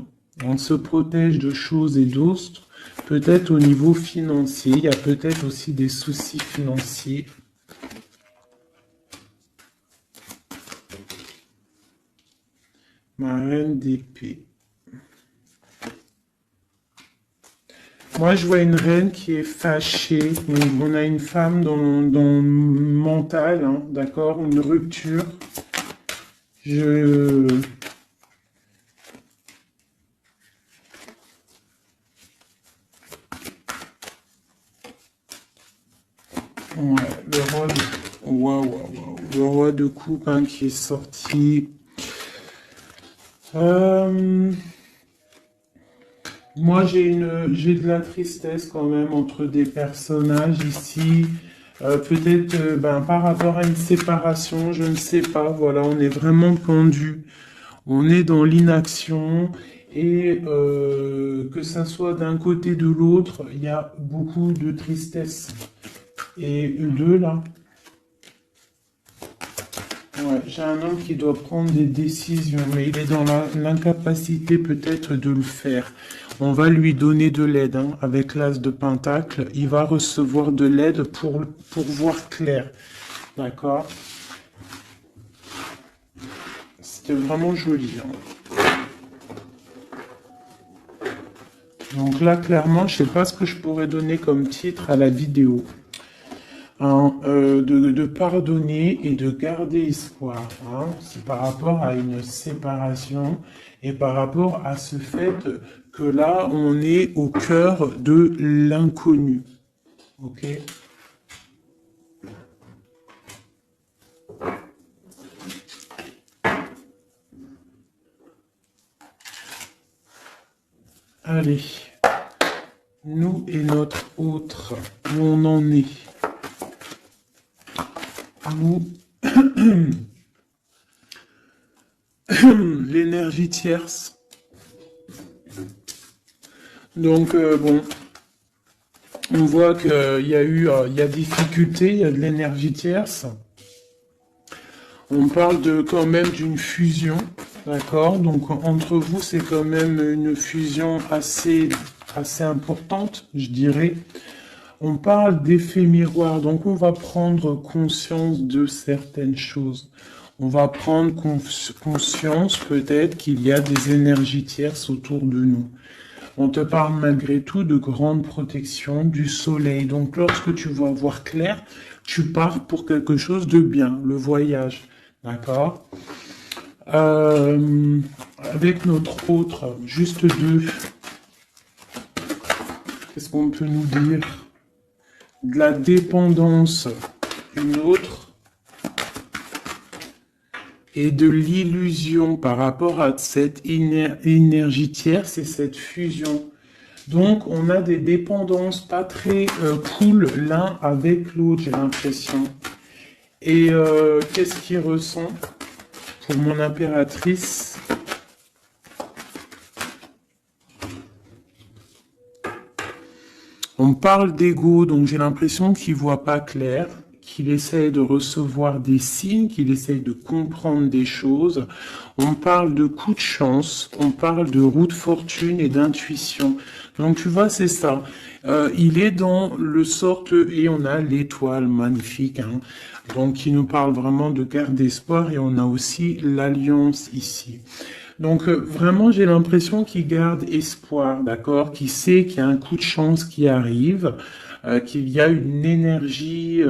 A: on se protège de choses et d'autres, peut-être au niveau financier, il y a peut-être aussi des soucis financiers. Ma reine d'épée. Moi, je vois une reine qui est fâchée. On a une femme dans le mental, hein, d'accord? Une rupture. Je... Ouais, le roi de... Waouh, waouh, waouh. Le roi de coupe hein, qui est sorti. Moi, j'ai de la tristesse quand même entre des personnages ici. Peut-être par rapport à une séparation, je ne sais pas. Voilà, on est vraiment pendu. On est dans l'inaction. Et que ça soit d'un côté ou de l'autre, il y a beaucoup de tristesse. Et deux là. Ouais, j'ai un homme qui doit prendre des décisions, mais il est dans l'incapacité peut-être de le faire. On va lui donner de l'aide, hein, avec l'as de Pentacle. Il va recevoir de l'aide pour voir clair. D'accord? C'était vraiment joli. Hein. Donc là, clairement, je sais pas ce que je pourrais donner comme titre à la vidéo. Hein, de pardonner et de garder espoir. Hein. C'est par rapport à une séparation et par rapport à ce fait que là, on est au cœur de l'inconnu. Ok? Allez, nous et notre autre, où on en est. Nous, l'énergie tierce. Donc, bon, on voit qu'il y a il y a difficulté, il y a de l'énergie tierce. On parle quand même d'une fusion, d'accord? Donc, entre vous, c'est quand même une fusion assez importante, je dirais. On parle d'effet miroir, donc on va prendre conscience de certaines choses. On va prendre conscience peut-être qu'il y a des énergies tierces autour de nous. On te parle malgré tout de grande protection du soleil. Donc lorsque tu vas voir clair, tu pars pour quelque chose de bien, le voyage. D'accord? Avec notre autre, juste deux. Qu'est-ce qu'on peut nous dire? De la dépendance, une autre, et de l'illusion par rapport à cette énergie tierce et cette fusion. Donc, on a des dépendances pas très cool l'un avec l'autre, j'ai l'impression. Et qu'est-ce qu'il ressent pour mon impératrice? On parle d'ego, donc j'ai l'impression qu'il voit pas clair, qu'il essaye de recevoir des signes, qu'il essaye de comprendre des choses. On parle de coup de chance, on parle de roue de fortune et d'intuition. Donc tu vois, c'est ça. Il est dans le sorte, et on a l'étoile magnifique, hein, donc qui nous parle vraiment de garde d'espoir, et on a aussi l'alliance ici. Donc vraiment, j'ai l'impression qu'il garde espoir, d'accord, qu'il sait qu'il y a un coup de chance qui arrive, qu'il y a une énergie,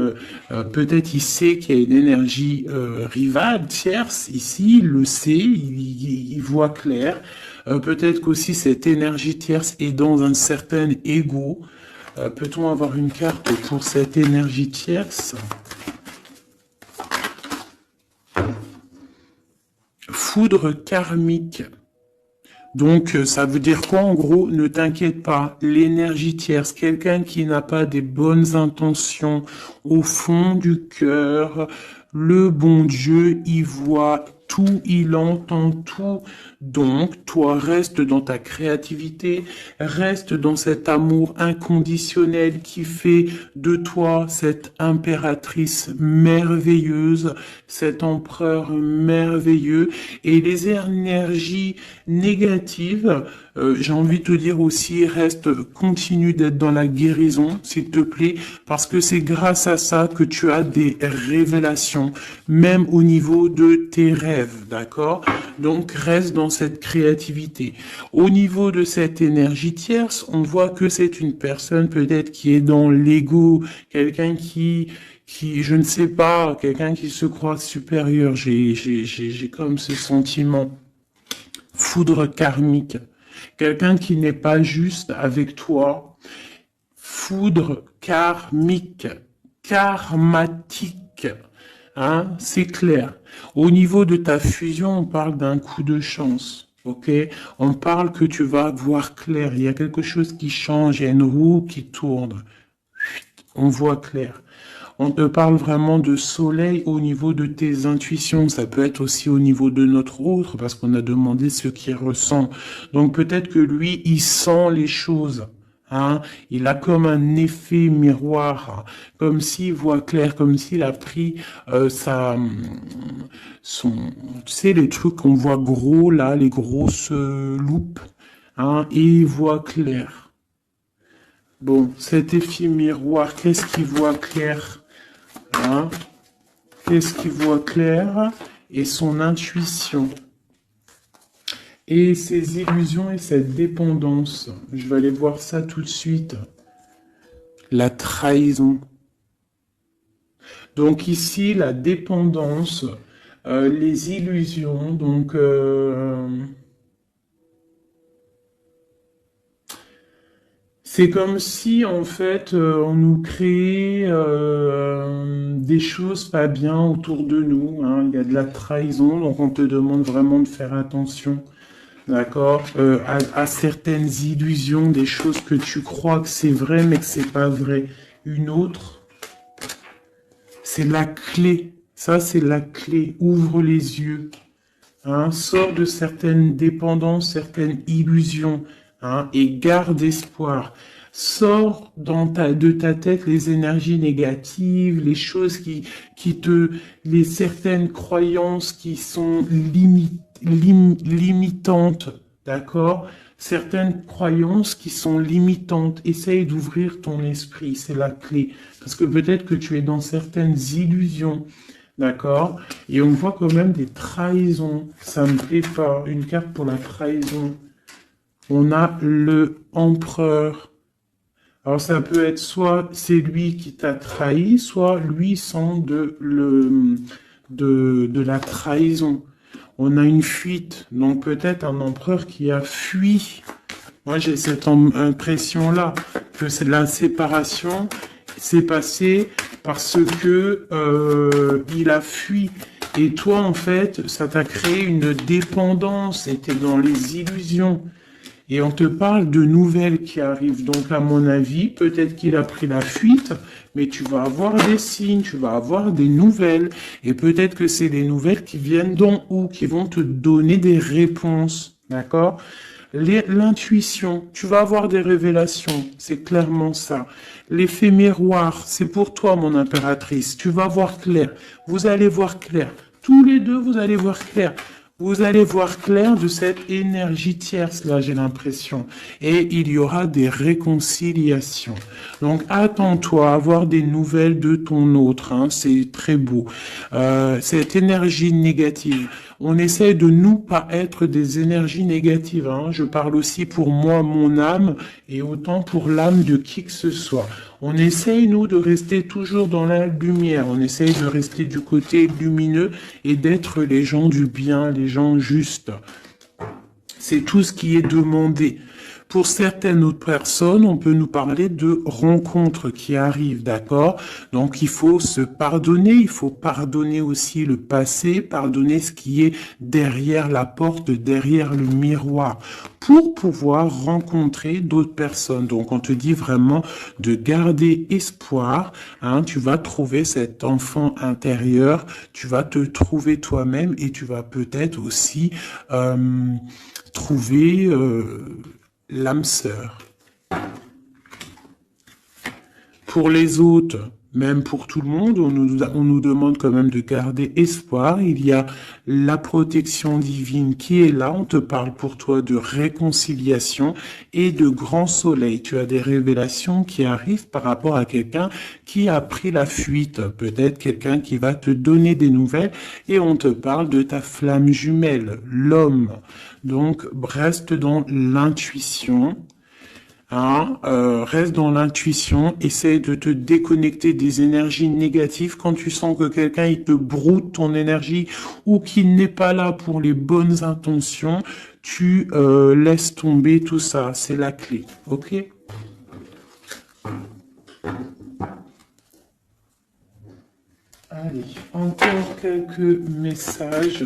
A: peut-être il sait qu'il y a une énergie rivale, tierce, ici, il le sait, il voit clair. Peut-être qu'aussi cette énergie tierce est dans un certain ego. Peut-on avoir une carte pour cette énergie tierce? Foudre karmique. Donc, ça veut dire quoi en gros? Ne t'inquiète pas, l'énergie tierce, quelqu'un qui n'a pas des bonnes intentions au fond du cœur, le bon Dieu, il voit tout, il entend tout. Donc, toi, reste dans ta créativité, reste dans cet amour inconditionnel qui fait de toi cette impératrice merveilleuse, cet empereur merveilleux. Et les énergies négatives, j'ai envie de te dire aussi, continue d'être dans la guérison, s'il te plaît, parce que c'est grâce à ça que tu as des révélations, même au niveau de tes rêves, d'accord? Donc, reste dans cette créativité. Au niveau de cette énergie tierce, on voit que c'est une personne peut-être qui est dans l'ego, quelqu'un qui, je ne sais pas, quelqu'un qui se croit supérieur. J'ai comme ce sentiment. Foudre karmique. Quelqu'un qui n'est pas juste avec toi. Foudre karmique. Karmatique. Hein, c'est clair. Au niveau de ta fusion, on parle d'un coup de chance. Ok? On parle que tu vas voir clair. Il y a quelque chose qui change. Il y a une roue qui tourne. On voit clair. On te parle vraiment de soleil au niveau de tes intuitions. Ça peut être aussi au niveau de notre autre, parce qu'on a demandé ce qu'il ressent. Donc peut-être que lui, il sent les choses. Hein, il a comme un effet miroir, comme s'il voit clair, comme s'il a pris tu sais, les trucs qu'on voit gros là, les grosses loupes, hein, et il voit clair. Bon, cet effet miroir, qu'est-ce qu'il voit clair? Hein? Qu'est-ce qu'il voit clair? Et son intuition. Et ses illusions et cette dépendance. Je vais aller voir ça tout de suite. La trahison. Donc ici, la dépendance, les illusions, donc... c'est comme si, en fait, on nous créait des choses pas bien autour de nous. Hein. Il y a de la trahison, donc on te demande vraiment de faire attention, d'accord, à certaines illusions, des choses que tu crois que c'est vrai, mais que c'est pas vrai. Une autre, c'est la clé. Ça, c'est la clé. Ouvre les yeux. Hein. Sors de certaines dépendances, certaines illusions. Hein, et garde espoir. Sors de ta tête les énergies négatives, les choses les certaines croyances qui sont limitantes, d'accord? Certaines croyances qui sont limitantes. Essaye d'ouvrir ton esprit, c'est la clé. Parce que peut-être que tu es dans certaines illusions. D'accord? Et on voit quand même des trahisons. Ça me plaît pas. Une carte pour la trahison. On a le empereur. Alors ça peut être soit c'est lui qui t'a trahi, soit lui sent de la trahison. On a une fuite, donc peut-être un empereur qui a fui. Moi j'ai cette impression-là, que c'est la séparation s'est passée parce que il a fui. Et toi en fait, ça t'a créé une dépendance, et t'es dans les illusions. Et on te parle de nouvelles qui arrivent. Donc, à mon avis, peut-être qu'il a pris la fuite, mais tu vas avoir des signes, tu vas avoir des nouvelles. Et peut-être que c'est des nouvelles qui viennent d'en haut, qui vont te donner des réponses. D'accord? L'intuition, tu vas avoir des révélations. C'est clairement ça. L'effet miroir, c'est pour toi, mon impératrice. Tu vas voir clair. Vous allez voir clair. Tous les deux, vous allez voir clair. Vous allez voir clair de cette énergie tierce, là, j'ai l'impression. Et il y aura des réconciliations. Donc, attends-toi à avoir des nouvelles de ton autre. Hein, c'est très beau. Cette énergie négative. On essaie de nous pas être des énergies négatives. Hein. Je parle aussi pour moi, mon âme, et autant pour l'âme de qui que ce soit. On essaye, nous, de rester toujours dans la lumière. On essaye de rester du côté lumineux et d'être les gens du bien, les gens justes. C'est tout ce qui est demandé. Pour certaines autres personnes, on peut nous parler de rencontres qui arrivent, d'accord? Donc, il faut se pardonner, il faut pardonner aussi le passé, pardonner ce qui est derrière la porte, derrière le miroir, pour pouvoir rencontrer d'autres personnes. Donc, on te dit vraiment de garder espoir, hein, tu vas trouver cet enfant intérieur, tu vas te trouver toi-même et tu vas peut-être aussi trouver l'âme sœur. Pour les autres, même pour tout le monde, on nous demande quand même de garder espoir. Il y a la protection divine qui est là. On te parle pour toi de réconciliation et de grand soleil. Tu as des révélations qui arrivent par rapport à quelqu'un qui a pris la fuite. Peut-être quelqu'un qui va te donner des nouvelles et on te parle de ta flamme jumelle, l'homme. Donc, reste dans l'intuition. Hein, reste dans l'intuition, essaie de te déconnecter des énergies négatives quand tu sens que quelqu'un il te broute ton énergie ou qu'il n'est pas là pour les bonnes intentions, tu laisses tomber tout ça, c'est la clé, ok? Allez, encore quelques messages.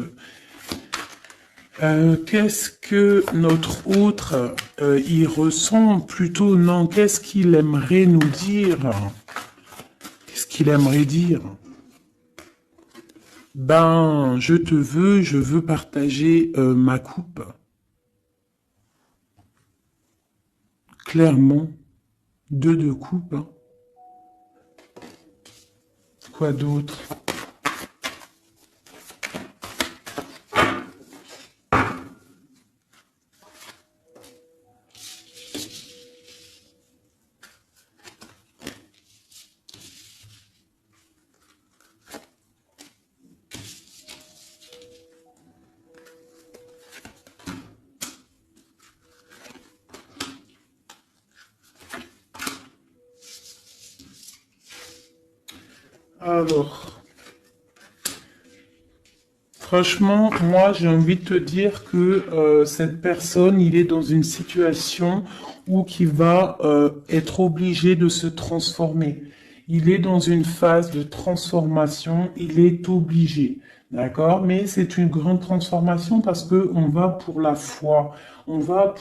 A: Qu'est-ce que notre autre y ressent plutôt? Non, qu'est-ce qu'il aimerait nous dire? Qu'est-ce qu'il aimerait dire? Ben, je veux partager ma coupe. Clairement, deux de coupe. Hein. Quoi d'autre? Alors, franchement, moi, j'ai envie de te dire que cette personne, il est dans une situation où il va être obligé de se transformer. Il est dans une phase de transformation, il est obligé. D'accord? Mais c'est une grande transformation parce que on va pour la foi. On va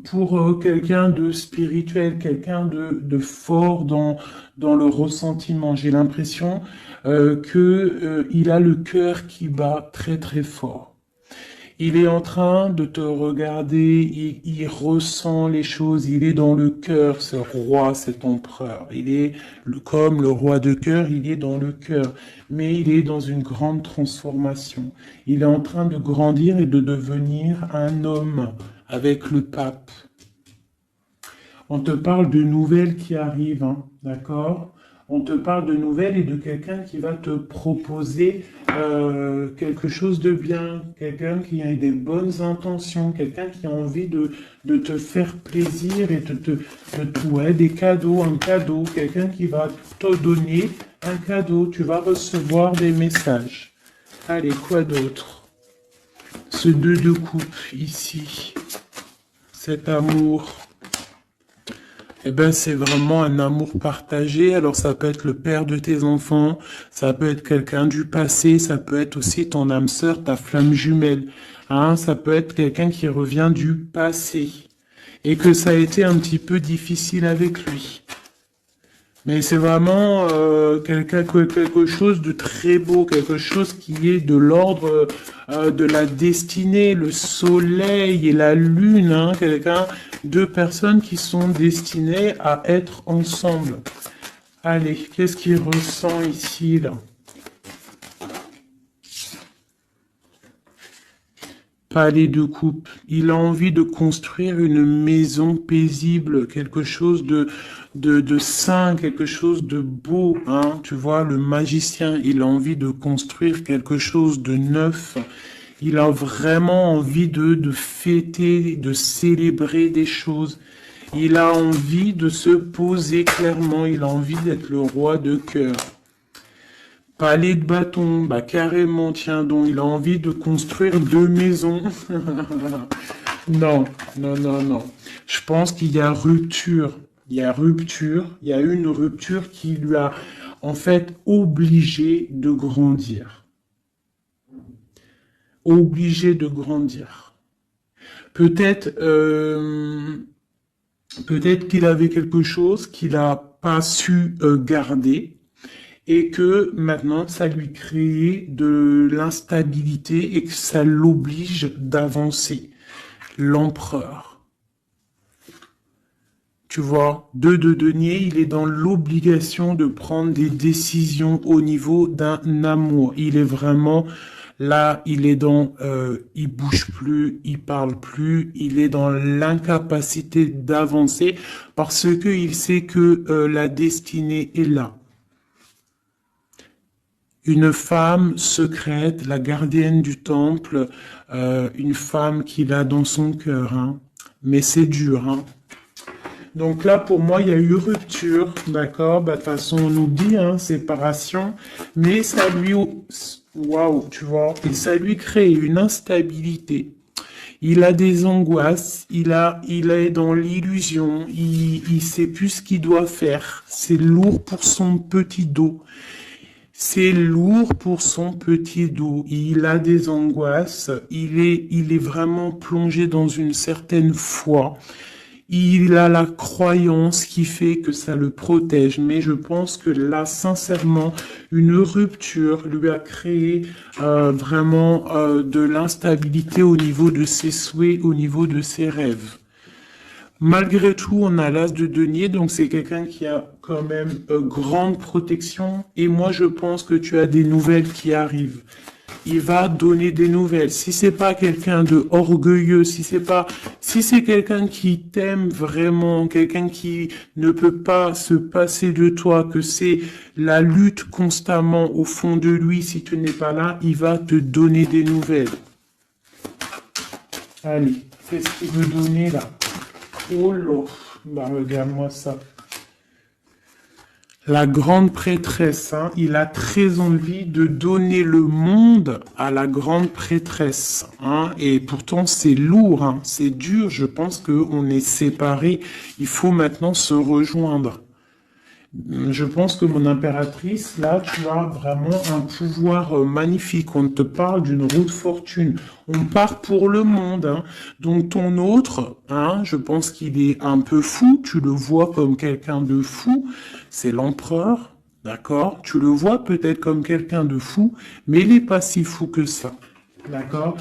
A: pour quelqu'un de spirituel, quelqu'un de fort dans le ressentiment. J'ai l'impression il a le cœur qui bat très très fort. Il est en train de te regarder, il ressent les choses, il est dans le cœur, ce roi, cet empereur. Il est comme le roi de cœur, il est dans le cœur, mais il est dans une grande transformation. Il est en train de grandir et de devenir un homme avec le pape. On te parle de nouvelles qui arrivent, hein, d'accord? On te parle de nouvelles et de quelqu'un qui va te proposer quelque chose de bien, quelqu'un qui a des bonnes intentions, quelqu'un qui a envie de te faire plaisir et ouais, des cadeaux, un cadeau, quelqu'un qui va te donner un cadeau, tu vas recevoir des messages. Allez, quoi d'autre? Ce 2 de coupe ici, cet amour. Eh ben, c'est vraiment un amour partagé. Alors, ça peut être le père de tes enfants, ça peut être quelqu'un du passé, ça peut être aussi ton âme sœur, ta flamme jumelle. Hein, ça peut être quelqu'un qui revient du passé et que ça a été un petit peu difficile avec lui. Mais c'est vraiment quelque chose de très beau, quelque chose qui est de l'ordre de la destinée, le soleil et la lune, hein, deux personnes qui sont destinées à être ensemble. Allez, qu'est-ce qu'il ressent ici, là? Palais de coupe. Il a envie de construire une maison paisible, quelque chose de sain, quelque chose de beau, hein. Tu vois, le magicien, il a envie de construire quelque chose de neuf. Il a vraiment envie de fêter, de célébrer des choses. Il a envie de se poser clairement. Il a envie d'être le roi de cœur. Palais de bâton, bah carrément, tiens donc, il a envie de construire 2 maisons. Non, non, non, non. Je pense qu'il y a rupture. Il y a rupture. Il y a une rupture qui lui a en fait obligé de grandir. Obligé de grandir. Peut-être peut-être qu'il avait quelque chose qu'il n'a pas su garder et que maintenant ça lui crée de l'instabilité et que ça l'oblige d'avancer. L'empereur. Tu vois, 2 de denier, il est dans l'obligation de prendre des décisions au niveau d'un amour. Il est vraiment là, il est dans, il bouge plus, il parle plus, il est dans l'incapacité d'avancer parce que il sait que la destinée est là. Une femme secrète, la gardienne du temple, une femme qu'il a dans son cœur, hein. Mais c'est dur, hein. Donc là, pour moi, il y a eu rupture, d'accord? Bah, de toute façon, on nous dit, hein, séparation, mais ça lui, waouh, tu vois, et ça lui crée une instabilité. Il a des angoisses, il est dans l'illusion, il sait plus ce qu'il doit faire. C'est lourd pour son petit dos. C'est lourd pour son petit dos. Il a des angoisses. Il est vraiment plongé dans une certaine foi. Il a la croyance qui fait que ça le protège. Mais je pense que là, sincèrement, une rupture lui a créé vraiment de l'instabilité au niveau de ses souhaits, au niveau de ses rêves. Malgré tout, on a l'as de denier, donc c'est quelqu'un qui a quand même grande protection. Et moi, je pense que tu as des nouvelles qui arrivent. Il va donner des nouvelles. Si c'est pas quelqu'un de orgueilleux, si c'est quelqu'un qui t'aime vraiment, quelqu'un qui ne peut pas se passer de toi, que c'est la lutte constamment au fond de lui, si tu n'es pas là, il va te donner des nouvelles. Allez, qu'est-ce qu'il veut donner là? Oh là, bah regarde-moi ça. La grande prêtresse, hein, il a très envie de donner le monde à la grande prêtresse, hein, et pourtant c'est lourd, hein, c'est dur, je pense qu'on est séparés, il faut maintenant se rejoindre. Je pense que mon impératrice, là, tu as vraiment un pouvoir magnifique. On te parle d'une roue de fortune. On part pour le monde, hein. Donc ton autre, hein, je pense qu'il est un peu fou. Tu le vois comme quelqu'un de fou. C'est l'empereur, d'accord? Tu le vois peut-être comme quelqu'un de fou, mais il n'est pas si fou que ça, d'accord?